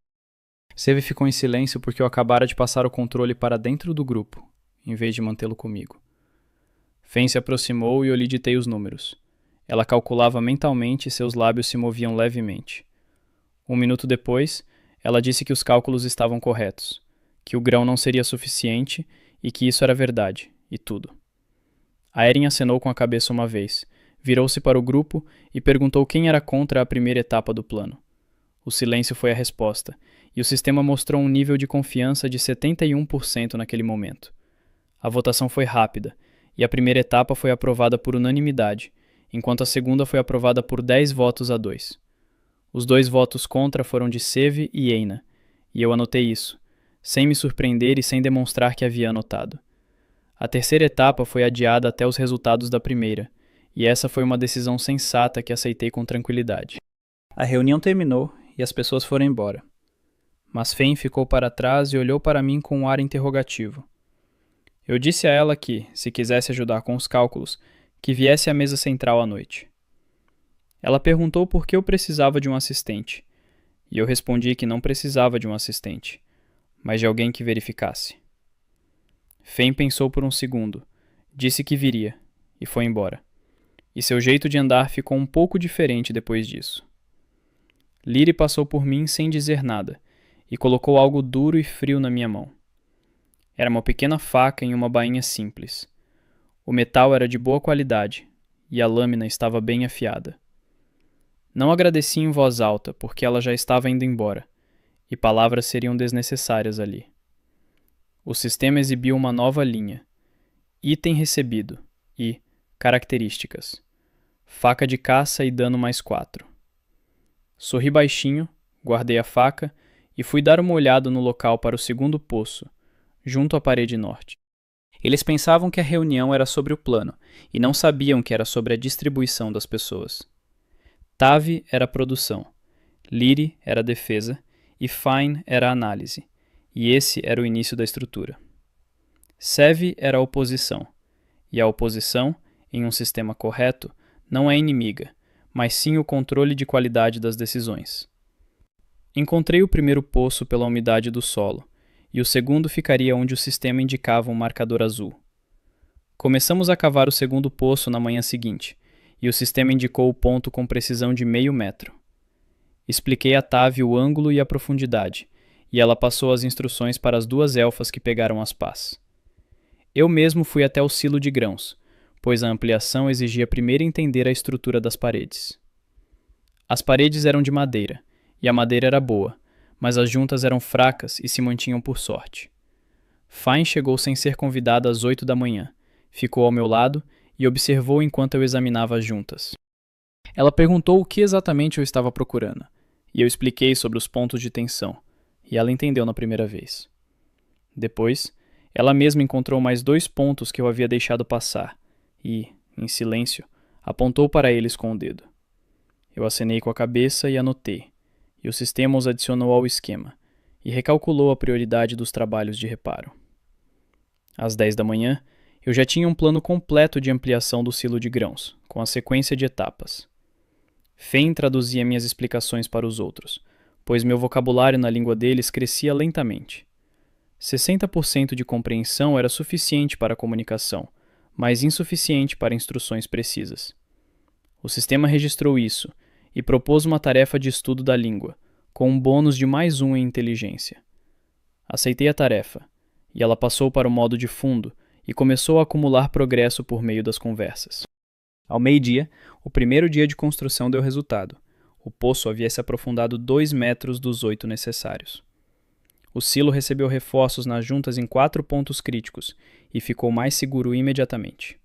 Sev ficou em silêncio porque eu acabara de passar o controle para dentro do grupo, em vez de mantê-lo comigo. Fen se aproximou e eu lhe ditei os números. Ela calculava mentalmente e seus lábios se moviam levemente. 1 minuto depois, ela disse que os cálculos estavam corretos, que o grão não seria suficiente e que isso era verdade, e tudo. A Erin acenou com a cabeça uma vez, virou-se para o grupo e perguntou quem era contra a primeira etapa do plano. O silêncio foi a resposta, e o sistema mostrou um nível de confiança de 71% naquele momento. A votação foi rápida, e a primeira etapa foi aprovada por unanimidade, enquanto a segunda foi aprovada por 10 votos a 2. Os 2 votos contra foram de Sev e Eina, e eu anotei isso, sem me surpreender e sem demonstrar que havia anotado. A terceira etapa foi adiada até os resultados da primeira, e essa foi uma decisão sensata que aceitei com tranquilidade. A reunião terminou e as pessoas foram embora. Mas Fen ficou para trás e olhou para mim com um ar interrogativo. Eu disse a ela que, se quisesse ajudar com os cálculos, que viesse à mesa central à noite. Ela perguntou por que eu precisava de um assistente, e eu respondi que não precisava de um assistente, mas de alguém que verificasse. Fen pensou por um segundo, disse que viria, e foi embora. E seu jeito de andar ficou um pouco diferente depois disso. Lyri passou por mim sem dizer nada, e colocou algo duro e frio na minha mão. Era uma pequena faca em uma bainha simples. O metal era de boa qualidade, e a lâmina estava bem afiada. Não agradeci em voz alta, porque ela já estava indo embora, e palavras seriam desnecessárias ali. O sistema exibiu uma nova linha. Item recebido e características. Faca de caça e dano mais 4. Sorri baixinho, guardei a faca e fui dar uma olhada no local para o segundo poço, junto à parede norte. Eles pensavam que a reunião era sobre o plano e não sabiam que era sobre a distribuição das pessoas. Tavi era produção, Lyri era defesa e Fine era análise, e esse era o início da estrutura. Sev era oposição, e a oposição, em um sistema correto, não é inimiga, mas sim o controle de qualidade das decisões. Encontrei o primeiro poço pela umidade do solo, e o segundo ficaria onde o sistema indicava um marcador azul. Começamos a cavar o segundo poço na manhã seguinte, e o sistema indicou o ponto com precisão de meio metro. Expliquei a Tavi o ângulo e a profundidade, e ela passou as instruções para as 2 elfas que pegaram as pás. Eu mesmo fui até o silo de grãos, pois a ampliação exigia primeiro entender a estrutura das paredes. As paredes eram de madeira, e a madeira era boa, mas as juntas eram fracas e se mantinham por sorte. Fine chegou sem ser convidada às 8 da manhã, ficou ao meu lado e observou enquanto eu examinava as juntas. Ela perguntou o que exatamente eu estava procurando, e eu expliquei sobre os pontos de tensão, e ela entendeu na primeira vez. Depois, ela mesma encontrou mais 2 pontos que eu havia deixado passar, e, em silêncio, apontou para eles com o dedo. Eu acenei com a cabeça e anotei, e o sistema os adicionou ao esquema, e recalculou a prioridade dos trabalhos de reparo. Às 10 da manhã, eu já tinha um plano completo de ampliação do silo de grãos, com a sequência de etapas. Fen traduzia minhas explicações para os outros, pois meu vocabulário na língua deles crescia lentamente. 60% de compreensão era suficiente para a comunicação, mas insuficiente para instruções precisas. O sistema registrou isso e propôs uma tarefa de estudo da língua, com um bônus de mais 1 em inteligência. Aceitei a tarefa, e ela passou para o modo de fundo e começou a acumular progresso por meio das conversas. Ao meio-dia, o primeiro dia de construção deu resultado. O poço havia se aprofundado 2 metros dos 8 necessários. O silo recebeu reforços nas juntas em 4 pontos críticos e ficou mais seguro imediatamente.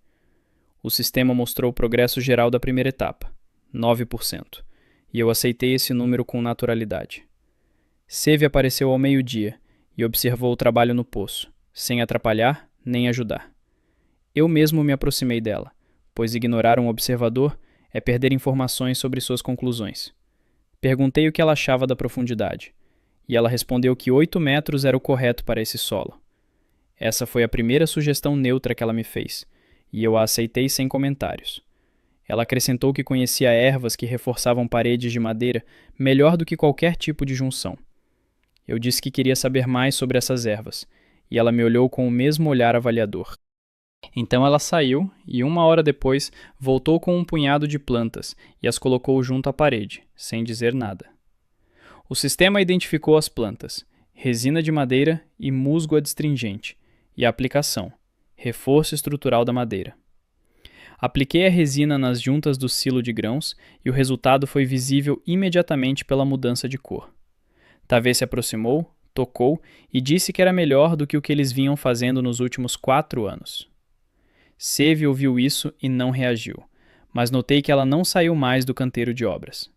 O sistema mostrou o progresso geral da primeira etapa, 9%, e eu aceitei esse número com naturalidade. Seve apareceu ao meio-dia e observou o trabalho no poço, sem atrapalhar nem ajudar. Eu mesmo me aproximei dela, pois ignorar um observador é perder informações sobre suas conclusões. Perguntei o que ela achava da profundidade, e ela respondeu que 8 metros era o correto para esse solo. Essa foi a primeira sugestão neutra que ela me fez, e eu a aceitei sem comentários. Ela acrescentou que conhecia ervas que reforçavam paredes de madeira melhor do que qualquer tipo de junção. Eu disse que queria saber mais sobre essas ervas, e ela me olhou com o mesmo olhar avaliador. Então ela saiu e 1 hora depois voltou com um punhado de plantas e as colocou junto à parede, sem dizer nada. O sistema identificou as plantas, resina de madeira e musgo adstringente, e a aplicação, reforço estrutural da madeira. Apliquei a resina nas juntas do silo de grãos e o resultado foi visível imediatamente pela mudança de cor. Tavê se aproximou, tocou e disse que era melhor do que o que eles vinham fazendo nos últimos 4 anos. Seve ouviu isso e não reagiu, mas notei que ela não saiu mais do canteiro de obras.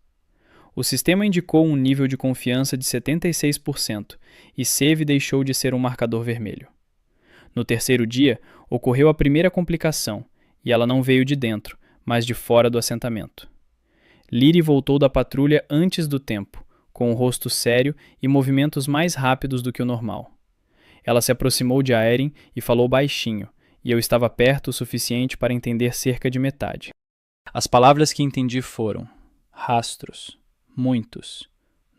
O sistema indicou um nível de confiança de 76% e Seve deixou de ser um marcador vermelho. No terceiro dia, ocorreu a primeira complicação e ela não veio de dentro, mas de fora do assentamento. Liri voltou da patrulha antes do tempo, com o rosto sério e movimentos mais rápidos do que o normal. Ela se aproximou de Aeryn e falou baixinho, e eu estava perto o suficiente para entender cerca de metade. As palavras que entendi foram rastros, muitos,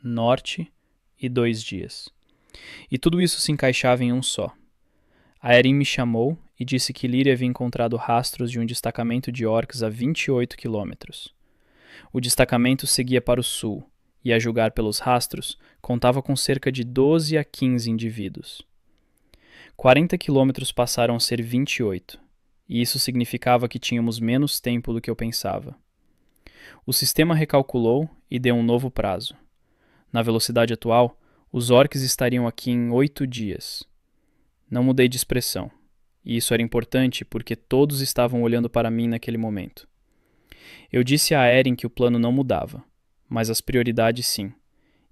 norte e 2 dias. E tudo isso se encaixava em um só. Aeryn me chamou e disse que Liri havia encontrado rastros de um destacamento de orcs a 28 quilômetros. O destacamento seguia para o sul, e a julgar pelos rastros, contava com cerca de 12 a 15 indivíduos. 40 quilômetros passaram a ser 28, e isso significava que tínhamos menos tempo do que eu pensava. O sistema recalculou e deu um novo prazo. Na velocidade atual, os orcs estariam aqui em 8 dias. Não mudei de expressão, e isso era importante porque todos estavam olhando para mim naquele momento. Eu disse a Aeryn que o plano não mudava, mas as prioridades sim,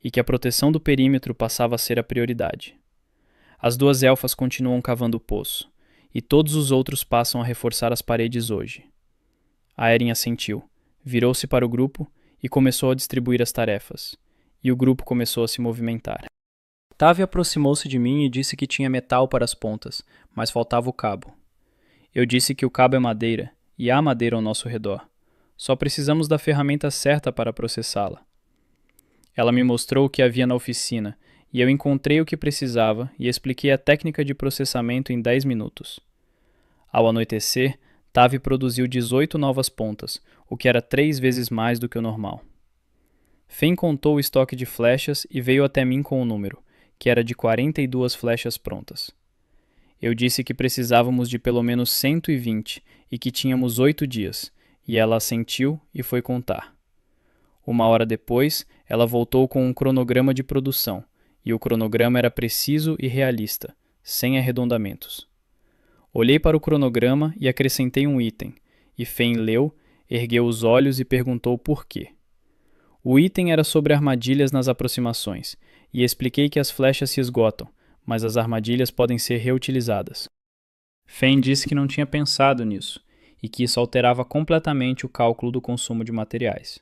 e que a proteção do perímetro passava a ser a prioridade. As 2 elfas continuam cavando o poço, e todos os outros passam a reforçar as paredes hoje. Aeryn assentiu, virou-se para o grupo e começou a distribuir as tarefas, e o grupo começou a se movimentar. Tavê aproximou-se de mim e disse que tinha metal para as pontas, mas faltava o cabo. Eu disse que o cabo é madeira, e há madeira ao nosso redor. Só precisamos da ferramenta certa para processá-la. Ela me mostrou o que havia na oficina, e eu encontrei o que precisava e expliquei a técnica de processamento em 10 minutos. Ao anoitecer, Tavê produziu 18 novas pontas, o que era 3 vezes mais do que o normal. Fen contou o estoque de flechas e veio até mim com o número, que era de 42 flechas prontas. Eu disse que precisávamos de pelo menos 120 e que tínhamos 8 dias, e ela assentiu e foi contar. 1 hora depois, ela voltou com um cronograma de produção, e o cronograma era preciso e realista, sem arredondamentos. Olhei para o cronograma e acrescentei um item, e Fen leu, ergueu os olhos e perguntou por quê. O item era sobre armadilhas nas aproximações, e expliquei que as flechas se esgotam, mas as armadilhas podem ser reutilizadas. Fen disse que não tinha pensado nisso, e que isso alterava completamente o cálculo do consumo de materiais.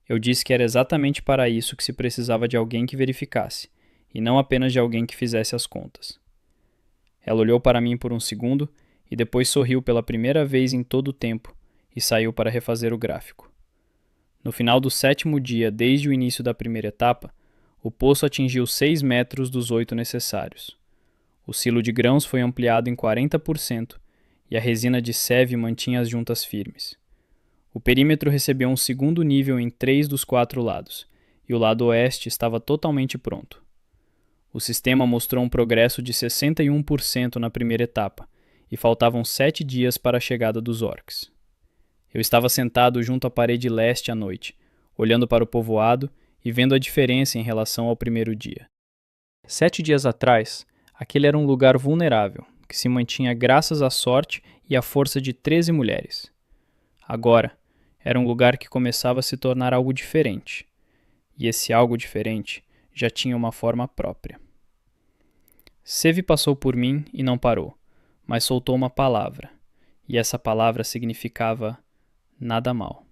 Eu disse que era exatamente para isso que se precisava de alguém que verificasse, e não apenas de alguém que fizesse as contas. Ela olhou para mim por um segundo e depois sorriu pela primeira vez em todo o tempo e saiu para refazer o gráfico. No final do 7º dia desde o início da primeira etapa, o poço atingiu 6 metros dos 8 necessários. O silo de grãos foi ampliado em 40% e a resina de Seve mantinha as juntas firmes. O perímetro recebeu um segundo nível em 3 dos 4 lados, e o lado oeste estava totalmente pronto. O sistema mostrou um progresso de 61% na primeira etapa, e faltavam 7 dias para a chegada dos orcs. Eu estava sentado junto à parede leste à noite, olhando para o povoado e vendo a diferença em relação ao primeiro dia. 7 dias atrás, aquele era um lugar vulnerável, que se mantinha graças à sorte e à força de 13 mulheres. Agora, era um lugar que começava a se tornar algo diferente. E esse algo diferente já tinha uma forma própria. Seve passou por mim e não parou, mas soltou uma palavra, e essa palavra significava nada mal.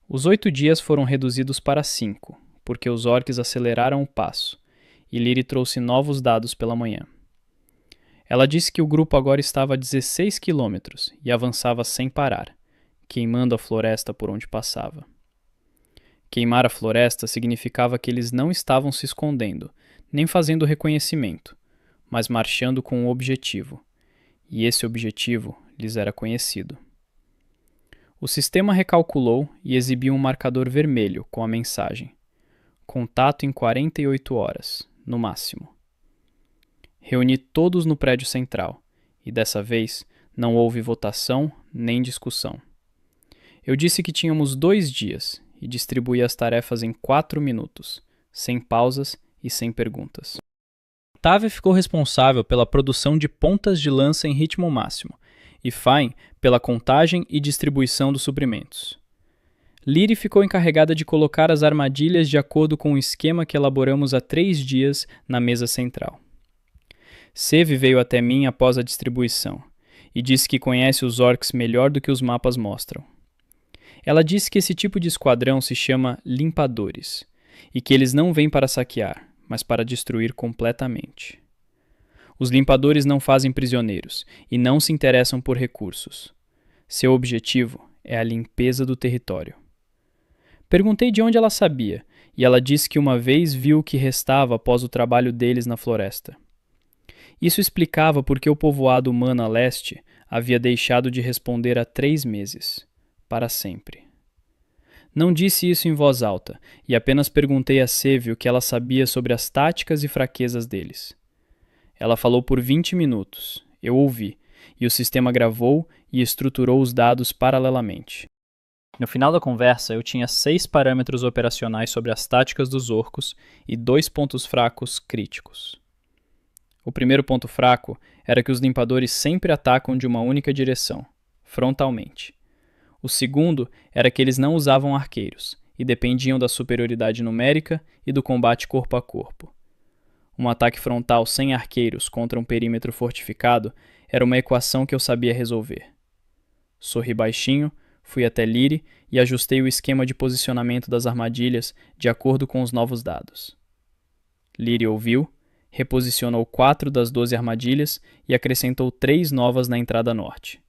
Os 8 dias foram reduzidos para 5, porque os orcs aceleraram o passo, e Lyri trouxe novos dados pela manhã. Ela disse que o grupo agora estava a 16 quilômetros e avançava sem parar, queimando a floresta por onde passava. Queimar a floresta significava que eles não estavam se escondendo, nem fazendo reconhecimento, mas marchando com um objetivo, e esse objetivo lhes era conhecido. O sistema recalculou e exibiu um marcador vermelho com a mensagem: contato em 48 horas, no máximo. Reuni todos no prédio central, e dessa vez não houve votação nem discussão. Eu disse que tínhamos 2 dias e distribuí as tarefas em 4 minutos, sem pausas e sem perguntas. Tavia ficou responsável pela produção de pontas de lança em ritmo máximo, e Fine pela contagem e distribuição dos suprimentos. Lyri ficou encarregada de colocar as armadilhas de acordo com o esquema que elaboramos há 3 dias na mesa central. Seve veio até mim após a distribuição, e disse que conhece os orcs melhor do que os mapas mostram. Ela disse que esse tipo de esquadrão se chama limpadores, e que eles não vêm para saquear, mas para destruir completamente. Os limpadores não fazem prisioneiros, e não se interessam por recursos. Seu objetivo é a limpeza do território. Perguntei de onde ela sabia, e ela disse que uma vez viu o que restava após o trabalho deles na floresta. Isso explicava por que o povoado humano a leste havia deixado de responder há 3 meses, para sempre. Não disse isso em voz alta, e apenas perguntei a Seve o que ela sabia sobre as táticas e fraquezas deles. Ela falou por 20 minutos, eu ouvi, e o sistema gravou e estruturou os dados paralelamente. No final da conversa, eu tinha 6 parâmetros operacionais sobre as táticas dos orcos e 2 pontos fracos críticos. O primeiro ponto fraco era que os limpadores sempre atacam de uma única direção, frontalmente. O segundo era que eles não usavam arqueiros e dependiam da superioridade numérica e do combate corpo a corpo. Um ataque frontal sem arqueiros contra um perímetro fortificado era uma equação que eu sabia resolver. Sorri baixinho, fui até Lyri e ajustei o esquema de posicionamento das armadilhas de acordo com os novos dados. Lyri ouviu, reposicionou 4 das 12 armadilhas e acrescentou 3 novas na entrada norte.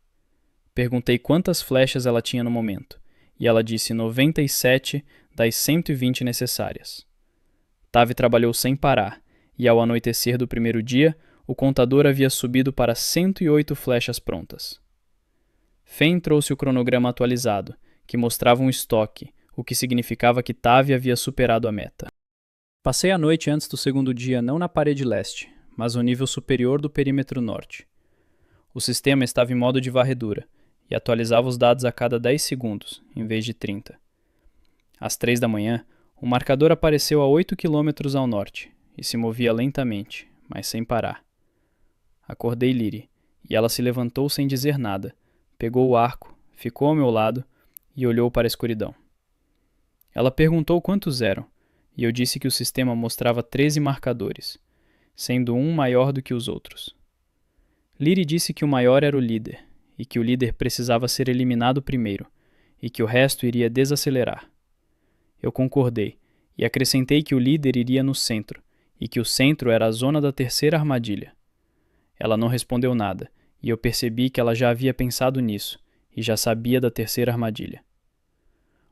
Perguntei quantas flechas ela tinha no momento, e ela disse 97 das 120 necessárias. Tavia trabalhou sem parar, e ao anoitecer do primeiro dia, o contador havia subido para 108 flechas prontas. Fen trouxe o cronograma atualizado, que mostrava um estoque, o que significava que Tavia havia superado a meta. Passei a noite antes do segundo dia não na parede leste, mas no nível superior do perímetro norte. O sistema estava em modo de varredura, e atualizava os dados a cada 10 segundos, em vez de 30. Às 3 da manhã, o marcador apareceu a 8 quilômetros ao norte, e se movia lentamente, mas sem parar. Acordei Lyri, e ela se levantou sem dizer nada, pegou o arco, ficou ao meu lado e olhou para a escuridão. Ela perguntou quantos eram, e eu disse que o sistema mostrava 13 marcadores, sendo um maior do que os outros. Lyri disse que o maior era o líder, e que o líder precisava ser eliminado primeiro, e que o resto iria desacelerar. Eu concordei, e acrescentei que o líder iria no centro, e que o centro era a zona da terceira armadilha. Ela não respondeu nada, e eu percebi que ela já havia pensado nisso, e já sabia da terceira armadilha.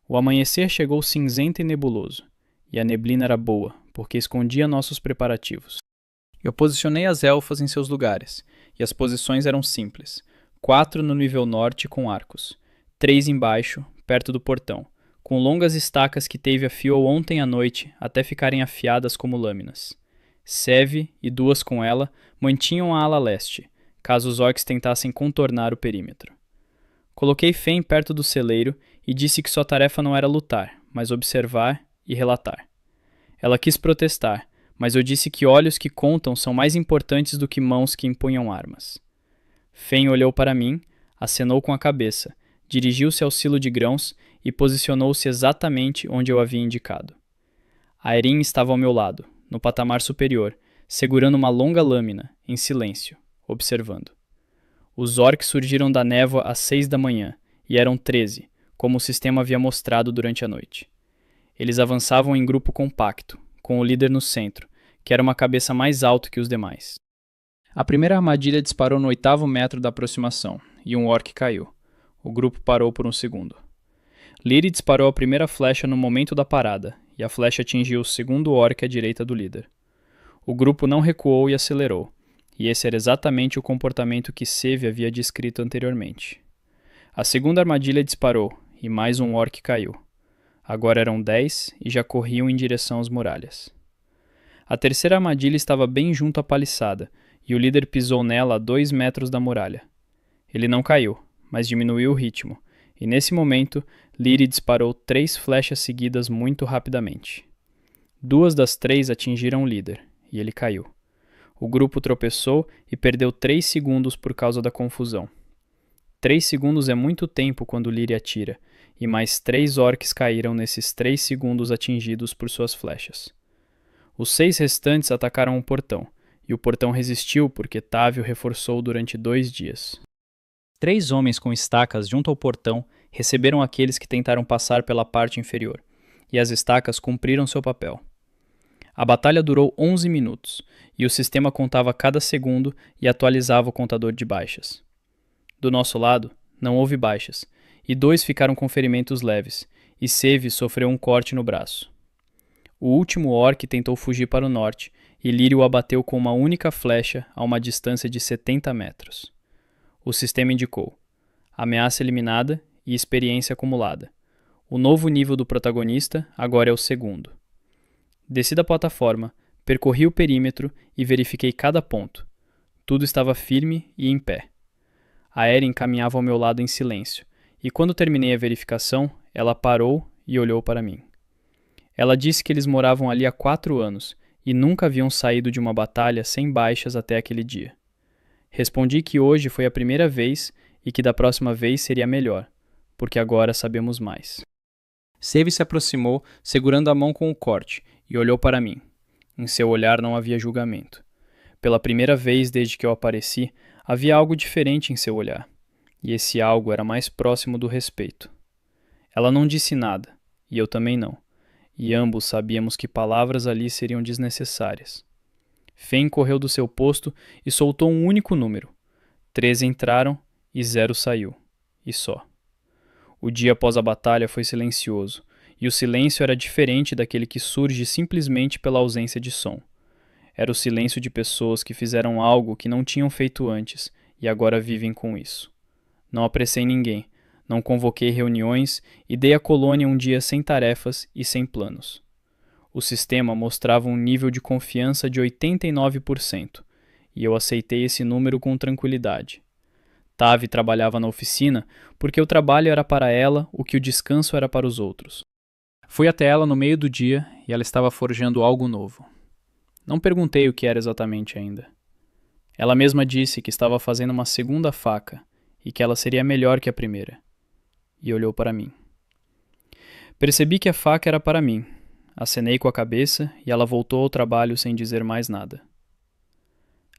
O amanhecer chegou cinzento e nebuloso, e a neblina era boa, porque escondia nossos preparativos. Eu posicionei as elfas em seus lugares, e as posições eram simples. 4 no nível norte com arcos, 3 embaixo, perto do portão, com longas estacas que Tavia afiou ontem à noite até ficarem afiadas como lâminas. Seve e 2 com ela mantinham a ala leste, caso os orcs tentassem contornar o perímetro. Coloquei Fen perto do celeiro e disse que sua tarefa não era lutar, mas observar e relatar. Ela quis protestar, mas eu disse que olhos que contam são mais importantes do que mãos que empunham armas. Fen olhou para mim, acenou com a cabeça, dirigiu-se ao silo de grãos e posicionou-se exatamente onde eu havia indicado. A Erin estava ao meu lado, no patamar superior, segurando uma longa lâmina, em silêncio, observando. Os orcs surgiram da névoa às 6 da manhã, e eram 13, como o sistema havia mostrado durante a noite. Eles avançavam em grupo compacto, com o líder no centro, que era uma cabeça mais alta que os demais. A primeira armadilha disparou no 8º metro da aproximação, e um orc caiu. O grupo parou por um segundo. Lyri disparou a primeira flecha no momento da parada, e a flecha atingiu o segundo orc à direita do líder. O grupo não recuou e acelerou, e esse era exatamente o comportamento que Seve havia descrito anteriormente. A segunda armadilha disparou, e mais um orc caiu. Agora eram 10 e já corriam em direção às muralhas. A terceira armadilha estava bem junto à paliçada, e o líder pisou nela a 2 metros da muralha. Ele não caiu, mas diminuiu o ritmo, e nesse momento, Lyri disparou 3 flechas seguidas muito rapidamente. 2 das 3 atingiram o líder, e ele caiu. O grupo tropeçou e perdeu 3 segundos por causa da confusão. 3 segundos é muito tempo quando Lyri atira, e mais 3 orcs caíram nesses 3 segundos atingidos por suas flechas. Os 6 restantes atacaram o portão, e o portão resistiu porque Távio reforçou durante 2 dias. 3 homens com estacas junto ao portão receberam aqueles que tentaram passar pela parte inferior, e as estacas cumpriram seu papel. A batalha durou 11 minutos, e o sistema contava cada segundo e atualizava o contador de baixas. Do nosso lado, não houve baixas, e 2 ficaram com ferimentos leves, e Seve sofreu um corte no braço. O último orc tentou fugir para o norte, e Lyri o abateu com uma única flecha a uma distância de 70 metros. O sistema indicou: ameaça eliminada e experiência acumulada. O novo nível do protagonista agora é o segundo. Desci da plataforma, percorri o perímetro e verifiquei cada ponto. Tudo estava firme e em pé. A Erin caminhava ao meu lado em silêncio, e quando terminei a verificação, ela parou e olhou para mim. Ela disse que eles moravam ali há 4 anos e nunca haviam saído de uma batalha sem baixas até aquele dia. Respondi que hoje foi a primeira vez e que da próxima vez seria melhor, porque agora sabemos mais. Seve se aproximou, segurando a mão com o corte, e olhou para mim. Em seu olhar não havia julgamento. Pela primeira vez desde que eu apareci, havia algo diferente em seu olhar, e esse algo era mais próximo do respeito. Ela não disse nada, e eu também não, e ambos sabíamos que palavras ali seriam desnecessárias. Fen correu do seu posto e soltou um único número. 13 entraram e 0 saiu, e só. O dia após a batalha foi silencioso, e o silêncio era diferente daquele que surge simplesmente pela ausência de som. Era o silêncio de pessoas que fizeram algo que não tinham feito antes e agora vivem com isso. Não apressei ninguém, não convoquei reuniões e dei à colônia um dia sem tarefas e sem planos. O sistema mostrava um nível de confiança de 89%, e eu aceitei esse número com tranquilidade. Tavi trabalhava na oficina porque o trabalho era para ela o que o descanso era para os outros. Fui até ela no meio do dia e ela estava forjando algo novo. Não perguntei o que era exatamente ainda. Ela mesma disse que estava fazendo uma segunda faca e que ela seria melhor que a primeira. E olhou para mim. Percebi que a faca era para mim. Acenei com a cabeça e ela voltou ao trabalho sem dizer mais nada.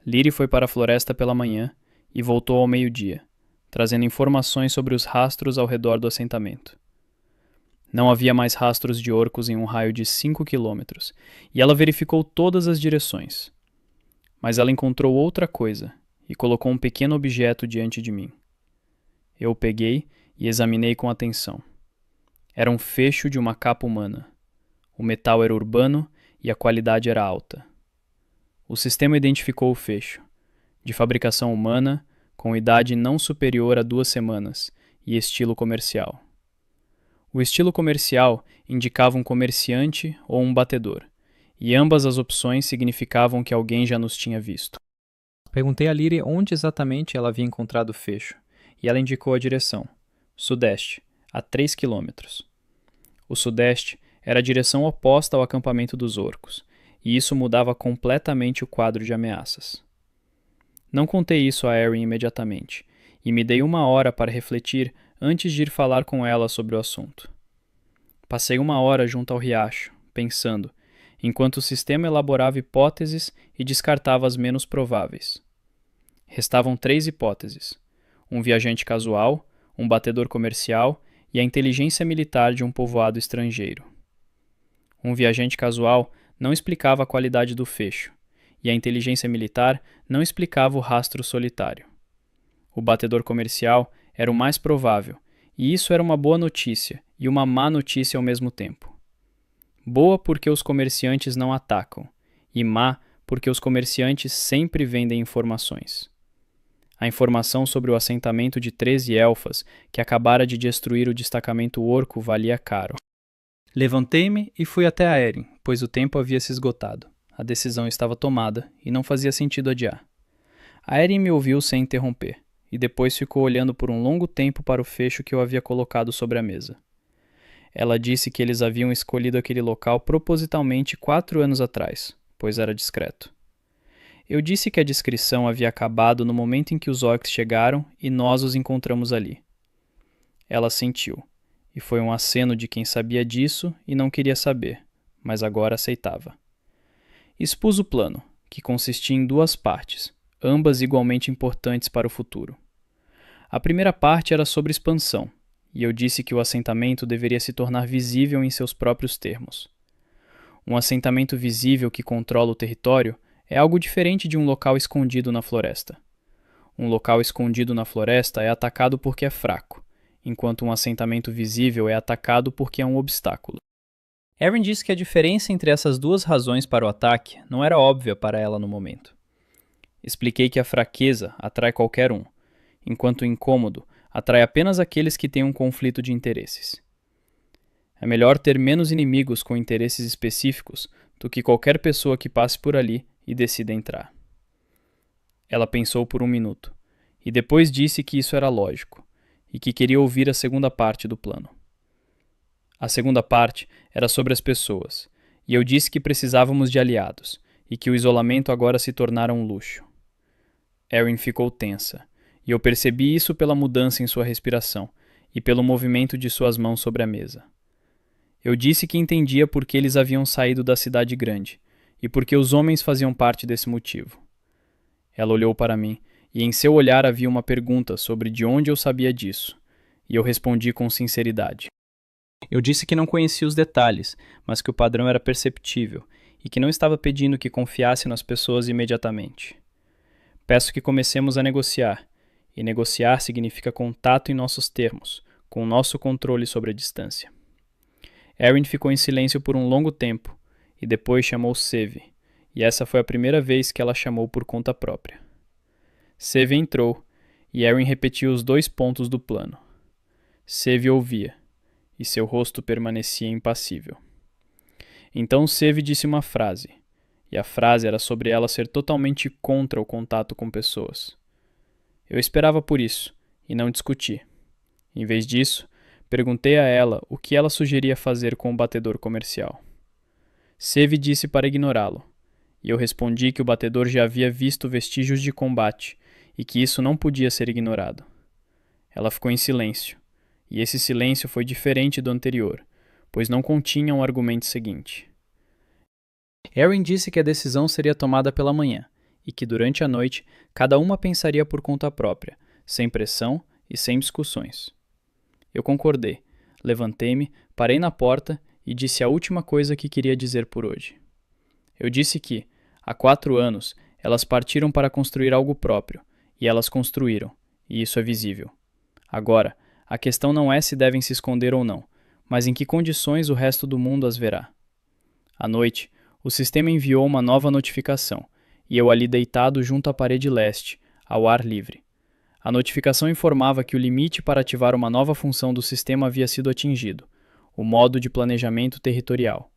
Lyri foi para a floresta pela manhã e voltou ao meio-dia, trazendo informações sobre os rastros ao redor do assentamento. Não havia mais rastros de orcos em um raio de 5 quilômetros, e ela verificou todas as direções. Mas ela encontrou outra coisa e colocou um pequeno objeto diante de mim. Eu o peguei e examinei com atenção. Era um fecho de uma capa humana. O metal era urbano e a qualidade era alta. O sistema identificou o fecho, de fabricação humana, com idade não superior a 2 semanas e estilo comercial. O estilo comercial indicava um comerciante ou um batedor, e ambas as opções significavam que alguém já nos tinha visto. Perguntei a Lyri onde exatamente ela havia encontrado o fecho, e ela indicou a direção, sudeste, a 3 quilômetros. O sudeste era a direção oposta ao acampamento dos orcos, e isso mudava completamente o quadro de ameaças. Não contei isso a Erin imediatamente, e me dei 1 hora para refletir antes de ir falar com ela sobre o assunto. Passei 1 hora junto ao riacho, pensando, enquanto o sistema elaborava hipóteses e descartava as menos prováveis. Restavam 3 hipóteses: um viajante casual, um batedor comercial e a inteligência militar de um povoado estrangeiro. Um viajante casual não explicava a qualidade do fecho, e a inteligência militar não explicava o rastro solitário. O batedor comercial era o mais provável, e isso era uma boa notícia e uma má notícia ao mesmo tempo. Boa porque os comerciantes não atacam, e má porque os comerciantes sempre vendem informações. A informação sobre o assentamento de 13 elfas que acabara de destruir o destacamento orco valia caro. Levantei-me e fui até a Erin, pois o tempo havia se esgotado. A decisão estava tomada e não fazia sentido adiar. A Erin me ouviu sem interromper, e depois ficou olhando por um longo tempo para o fecho que eu havia colocado sobre a mesa. Ela disse que eles haviam escolhido aquele local propositalmente 4 anos atrás, pois era discreto. Eu disse que a discrição havia acabado no momento em que os orcs chegaram e nós os encontramos ali. Ela assentiu, e foi um aceno de quem sabia disso e não queria saber, mas agora aceitava. Expus o plano, que consistia em 2 partes, ambas igualmente importantes para o futuro. A primeira parte era sobre expansão, e eu disse que o assentamento deveria se tornar visível em seus próprios termos. Um assentamento visível que controla o território é algo diferente de um local escondido na floresta. Um local escondido na floresta é atacado porque é fraco, enquanto um assentamento visível é atacado porque é um obstáculo. Erin disse que a diferença entre essas 2 razões para o ataque não era óbvia para ela no momento. Expliquei que a fraqueza atrai qualquer um, enquanto o incômodo atrai apenas aqueles que têm um conflito de interesses. É melhor ter menos inimigos com interesses específicos do que qualquer pessoa que passe por ali e decida entrar. Ela pensou por 1 minuto, e depois disse que isso era lógico, e que queria ouvir a segunda parte do plano. A segunda parte era sobre as pessoas, e eu disse que precisávamos de aliados, e que o isolamento agora se tornara um luxo. Erin ficou tensa, e eu percebi isso pela mudança em sua respiração e pelo movimento de suas mãos sobre a mesa. Eu disse que entendia por que eles haviam saído da cidade grande, e por que os homens faziam parte desse motivo. Ela olhou para mim, e em seu olhar havia uma pergunta sobre de onde eu sabia disso, e eu respondi com sinceridade. Eu disse que não conhecia os detalhes, mas que o padrão era perceptível, e que não estava pedindo que confiasse nas pessoas imediatamente. Peço que comecemos a negociar, e negociar significa contato em nossos termos, com nosso controle sobre a distância. Erin ficou em silêncio por um longo tempo, e depois chamou Seve, e essa foi a primeira vez que ela chamou por conta própria. Seve entrou, e Erin repetiu os 2 pontos do plano. Seve ouvia, e seu rosto permanecia impassível. Então Seve disse uma frase, e a frase era sobre ela ser totalmente contra o contato com pessoas. Eu esperava por isso, e não discuti. Em vez disso, perguntei a ela o que ela sugeria fazer com o batedor comercial. Seve disse para ignorá-lo, e eu respondi que o batedor já havia visto vestígios de combate, e que isso não podia ser ignorado. Ela ficou em silêncio, e esse silêncio foi diferente do anterior, pois não continha um argumento seguinte. Erin disse que a decisão seria tomada pela manhã, e que durante a noite cada uma pensaria por conta própria, sem pressão e sem discussões. Eu concordei, levantei-me, parei na porta e disse a última coisa que queria dizer por hoje. Eu disse que, há 4 anos, elas partiram para construir algo próprio, e elas construíram, e isso é visível. Agora, a questão não é se devem se esconder ou não, mas em que condições o resto do mundo as verá. À noite, o sistema enviou uma nova notificação, e eu ali deitado junto à parede leste, ao ar livre. A notificação informava que o limite para ativar uma nova função do sistema havia sido atingido, o modo de planejamento territorial.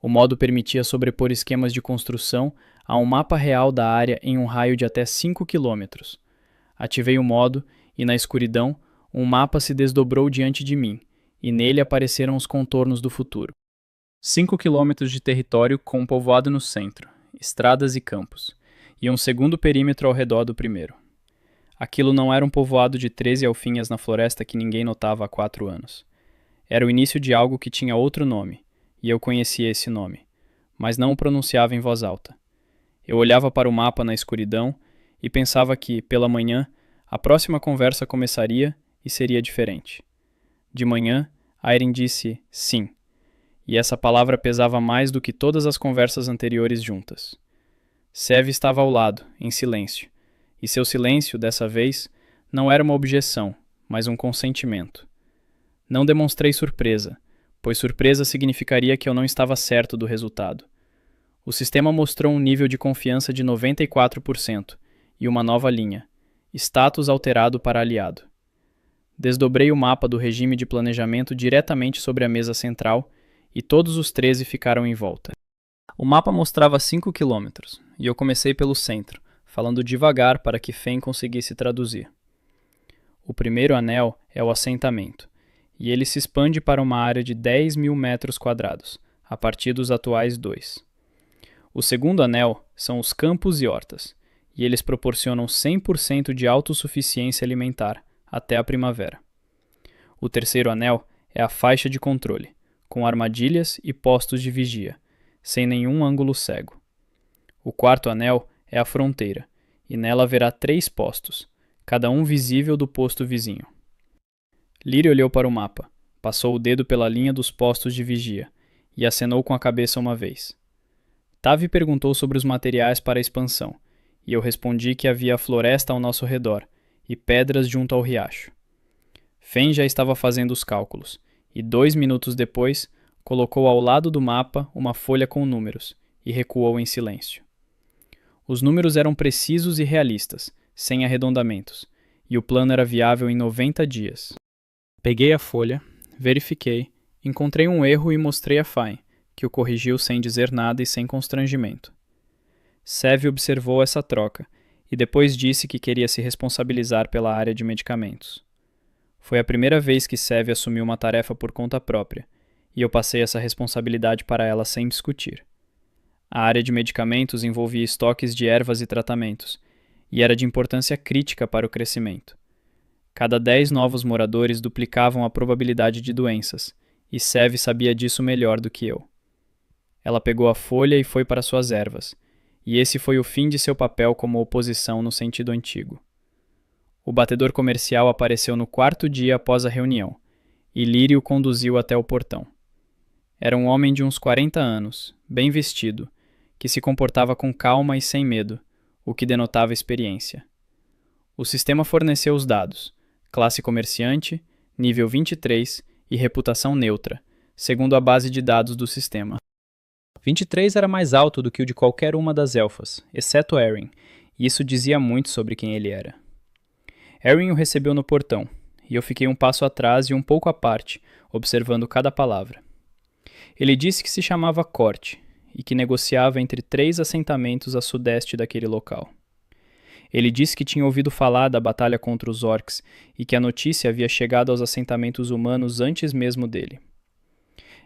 O modo permitia sobrepor esquemas de construção a um mapa real da área em um raio de até 5 km. Ativei o modo e, na escuridão, um mapa se desdobrou diante de mim, e nele apareceram os contornos do futuro. 5 quilômetros de território com um povoado no centro, estradas e campos, e um segundo perímetro ao redor do primeiro. Aquilo não era um povoado de 13 alfinhas na floresta que ninguém notava há 4 anos. Era o início de algo que tinha outro nome, e eu conhecia esse nome, mas não o pronunciava em voz alta. Eu olhava para o mapa na escuridão e pensava que, pela manhã, a próxima conversa começaria e seria diferente. De manhã, Airen disse sim, e essa palavra pesava mais do que todas as conversas anteriores juntas. Sev estava ao lado, em silêncio, e seu silêncio, dessa vez, não era uma objeção, mas um consentimento. Não demonstrei surpresa, pois surpresa significaria que eu não estava certo do resultado. O sistema mostrou um nível de confiança de 94% e uma nova linha, status alterado para aliado. Desdobrei o mapa do regime de planejamento diretamente sobre a mesa central e todos os 13 ficaram em volta. O mapa mostrava 5 quilômetros, e eu comecei pelo centro, falando devagar para que Fen conseguisse traduzir. O primeiro anel é o assentamento, e ele se expande para uma área de 10.000 metros quadrados, a partir dos atuais 2. O segundo anel são os campos e hortas, e eles proporcionam 100% de autossuficiência alimentar até a primavera. O terceiro anel é a faixa de controle, com armadilhas e postos de vigia, sem nenhum ângulo cego. O quarto anel é a fronteira, e nela haverá 3 postos, cada um visível do posto vizinho. Lyrie olhou para o mapa, passou o dedo pela linha dos postos de vigia, e acenou com a cabeça uma vez. Tavi perguntou sobre os materiais para a expansão, e eu respondi que havia a floresta ao nosso redor, e pedras junto ao riacho. Fen já estava fazendo os cálculos, e 2 minutos depois, colocou ao lado do mapa uma folha com números, e recuou em silêncio. Os números eram precisos e realistas, sem arredondamentos, e o plano era viável em 90 dias. Peguei a folha, verifiquei, encontrei um erro e mostrei a Fain, que o corrigiu sem dizer nada e sem constrangimento. Sev observou essa troca, e depois disse que queria se responsabilizar pela área de medicamentos. Foi a primeira vez que Sev assumiu uma tarefa por conta própria, e eu passei essa responsabilidade para ela sem discutir. A área de medicamentos envolvia estoques de ervas e tratamentos, e era de importância crítica para o crescimento. Cada 10 novos moradores duplicavam a probabilidade de doenças, e Sev sabia disso melhor do que eu. Ela pegou a folha e foi para suas ervas, e esse foi o fim de seu papel como oposição no sentido antigo. O batedor comercial apareceu no 4º dia após a reunião, e Lyrie o conduziu até o portão. Era um homem de uns 40 anos, bem vestido, que se comportava com calma e sem medo, o que denotava experiência. O sistema forneceu os dados: classe comerciante, nível 23 e reputação neutra, segundo a base de dados do sistema. 23 era mais alto do que o de qualquer uma das elfas, exceto Erin, e isso dizia muito sobre quem ele era. Erin o recebeu no portão, e eu fiquei um passo atrás e um pouco à parte, observando cada palavra. Ele disse que se chamava Corte, e que negociava entre 3 assentamentos a sudeste daquele local. Ele disse que tinha ouvido falar da batalha contra os orcs, e que a notícia havia chegado aos assentamentos humanos antes mesmo dele.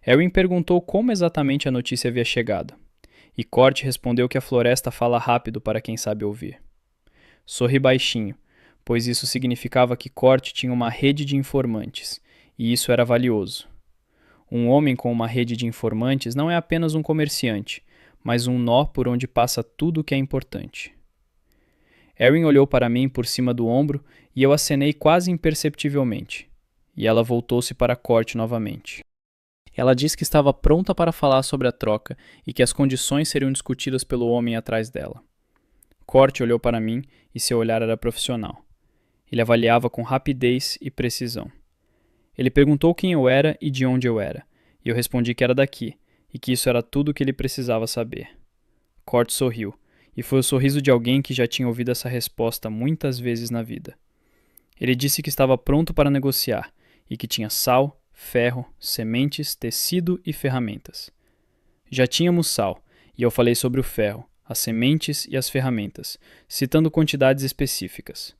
Erin perguntou como exatamente a notícia havia chegado, e Corte respondeu que a floresta fala rápido para quem sabe ouvir. Sorri baixinho, pois isso significava que Corte tinha uma rede de informantes, e isso era valioso. Um homem com uma rede de informantes não é apenas um comerciante, mas um nó por onde passa tudo o que é importante. Erin olhou para mim por cima do ombro e eu acenei quase imperceptivelmente, e ela voltou-se para Corte novamente. Ela disse que estava pronta para falar sobre a troca e que as condições seriam discutidas pelo homem atrás dela. Corte olhou para mim e seu olhar era profissional. Ele avaliava com rapidez e precisão. Ele perguntou quem eu era e de onde eu era, e eu respondi que era daqui, e que isso era tudo o que ele precisava saber. Corte sorriu, e foi o sorriso de alguém que já tinha ouvido essa resposta muitas vezes na vida. Ele disse que estava pronto para negociar, e que tinha sal, ferro, sementes, tecido e ferramentas. Já tínhamos sal, e eu falei sobre o ferro, as sementes e as ferramentas, citando quantidades específicas.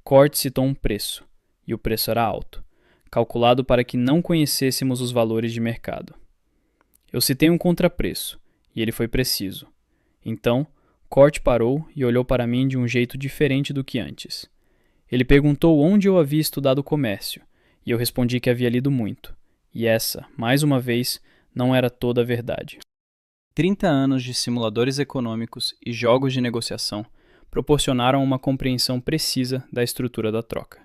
Corte citou um preço, e o preço era alto, calculado para que não conhecêssemos os valores de mercado. Eu citei um contrapreço, e ele foi preciso. Então, Cort parou e olhou para mim de um jeito diferente do que antes. Ele perguntou onde eu havia estudado comércio, e eu respondi que havia lido muito. E essa, mais uma vez, não era toda a verdade. 30 anos de simuladores econômicos e jogos de negociação proporcionaram uma compreensão precisa da estrutura da troca.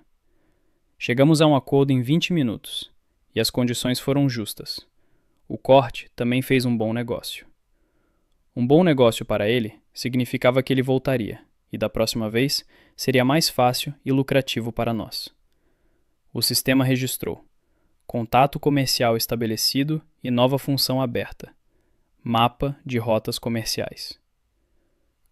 Chegamos a um acordo em 20 minutos, e as condições foram justas. O Cort também fez um bom negócio. Um bom negócio para ele significava que ele voltaria, e da próxima vez seria mais fácil e lucrativo para nós. O sistema registrou: contato comercial estabelecido e nova função aberta. Mapa de rotas comerciais.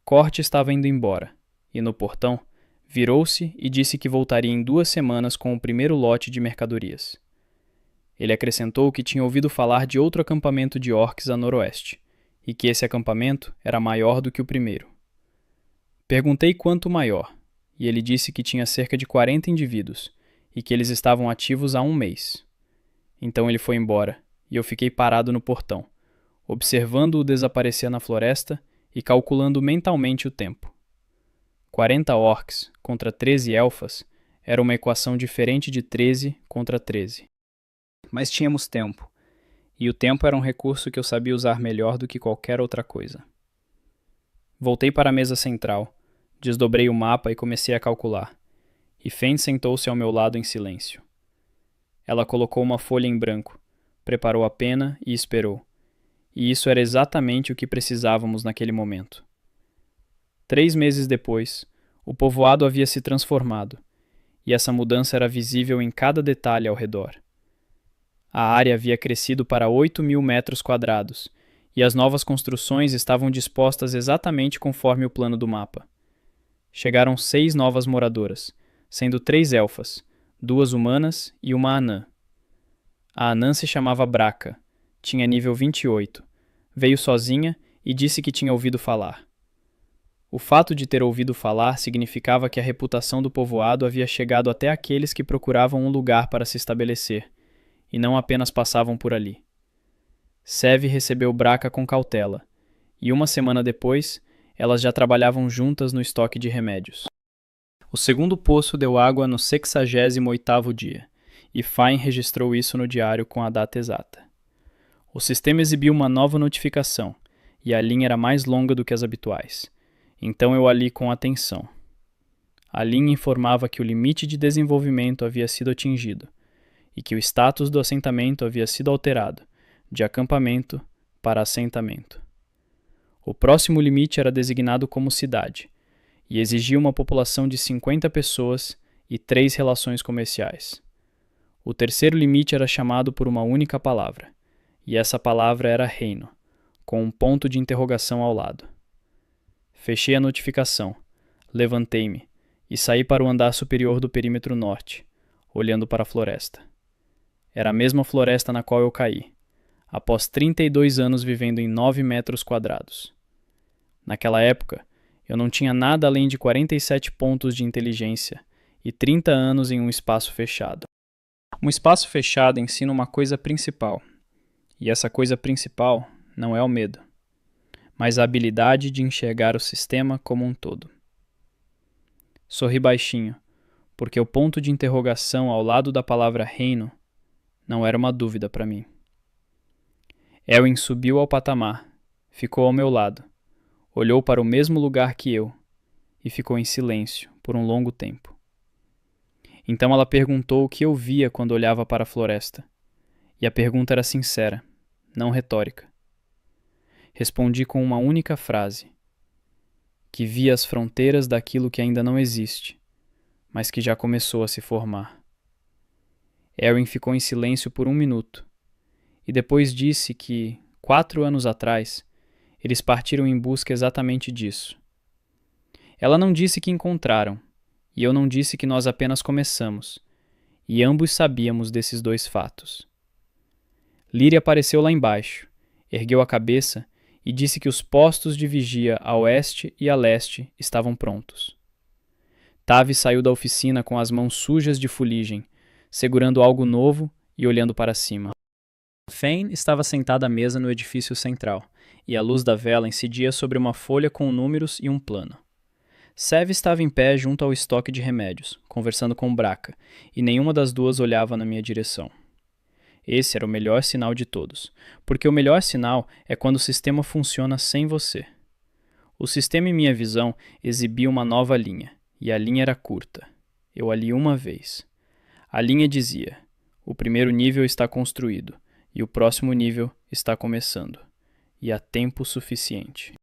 Cort estava indo embora, e no portão, virou-se e disse que voltaria em 2 semanas com o primeiro lote de mercadorias. Ele acrescentou que tinha ouvido falar de outro acampamento de orcs a noroeste, e que esse acampamento era maior do que o primeiro. Perguntei quanto maior, e ele disse que tinha cerca de 40 indivíduos, e que eles estavam ativos há 1 mês. Então ele foi embora, e eu fiquei parado no portão, observando-o desaparecer na floresta e calculando mentalmente o tempo. 40 orcs contra 13 elfas era uma equação diferente de 13 contra 13. Mas tínhamos tempo, e o tempo era um recurso que eu sabia usar melhor do que qualquer outra coisa. Voltei para a mesa central, desdobrei o mapa e comecei a calcular, e Fen sentou-se ao meu lado em silêncio. Ela colocou uma folha em branco, preparou a pena e esperou. E isso era exatamente o que precisávamos naquele momento. 3 meses depois, o povoado havia se transformado, e essa mudança era visível em cada detalhe ao redor. A área havia crescido para 8.000 metros quadrados, e as novas construções estavam dispostas exatamente conforme o plano do mapa. Chegaram 6 novas moradoras, sendo 3 elfas, 2 humanas e uma anã. A anã se chamava Braca, tinha nível 28, veio sozinha e disse que tinha ouvido falar. O fato de ter ouvido falar significava que a reputação do povoado havia chegado até aqueles que procuravam um lugar para se estabelecer, e não apenas passavam por ali. Seve recebeu Braca com cautela, e 1 semana depois, elas já trabalhavam juntas no estoque de remédios. O segundo poço deu água no 68º dia, e Fain registrou isso no diário com a data exata. O sistema exibiu uma nova notificação, e a linha era mais longa do que as habituais. Então eu a li com atenção. A linha informava que o limite de desenvolvimento havia sido atingido, e que o status do assentamento havia sido alterado, de acampamento para assentamento. O próximo limite era designado como cidade, e exigia uma população de 50 pessoas e 3 relações comerciais. O terceiro limite era chamado por uma única palavra, e essa palavra era reino, com um ponto de interrogação ao lado. Fechei a notificação, levantei-me e saí para o andar superior do perímetro norte, olhando para a floresta. Era a mesma floresta na qual eu caí, após 32 anos vivendo em 9 metros quadrados. Naquela época, eu não tinha nada além de 47 pontos de inteligência e 30 anos em um espaço fechado. Um espaço fechado ensina uma coisa principal, e essa coisa principal não é o medo, mas a habilidade de enxergar o sistema como um todo. Sorri baixinho, porque o ponto de interrogação ao lado da palavra reino não era uma dúvida para mim. Elwin subiu ao patamar, ficou ao meu lado, olhou para o mesmo lugar que eu e ficou em silêncio por um longo tempo. Então ela perguntou o que eu via quando olhava para a floresta, e a pergunta era sincera, não retórica. Respondi com uma única frase, que via as fronteiras daquilo que ainda não existe, mas que já começou a se formar. Elwin ficou em silêncio por 1 minuto, e depois disse que, 4 anos atrás, eles partiram em busca exatamente disso. Ela não disse que encontraram, e eu não disse que nós apenas começamos, e ambos sabíamos desses 2 fatos. Lyria apareceu lá embaixo, ergueu a cabeça e disse que os postos de vigia a oeste e a leste estavam prontos. Tavi saiu da oficina com as mãos sujas de fuligem, segurando algo novo e olhando para cima. Fane estava sentada à mesa no edifício central, e a luz da vela incidia sobre uma folha com números e um plano. Sev estava em pé junto ao estoque de remédios, conversando com Braca, e nenhuma das duas olhava na minha direção. Esse era o melhor sinal de todos, porque o melhor sinal é quando o sistema funciona sem você. O sistema em minha visão exibia uma nova linha, e a linha era curta. Eu a li uma vez. A linha dizia: o primeiro nível está construído, e o próximo nível está começando, e há tempo suficiente.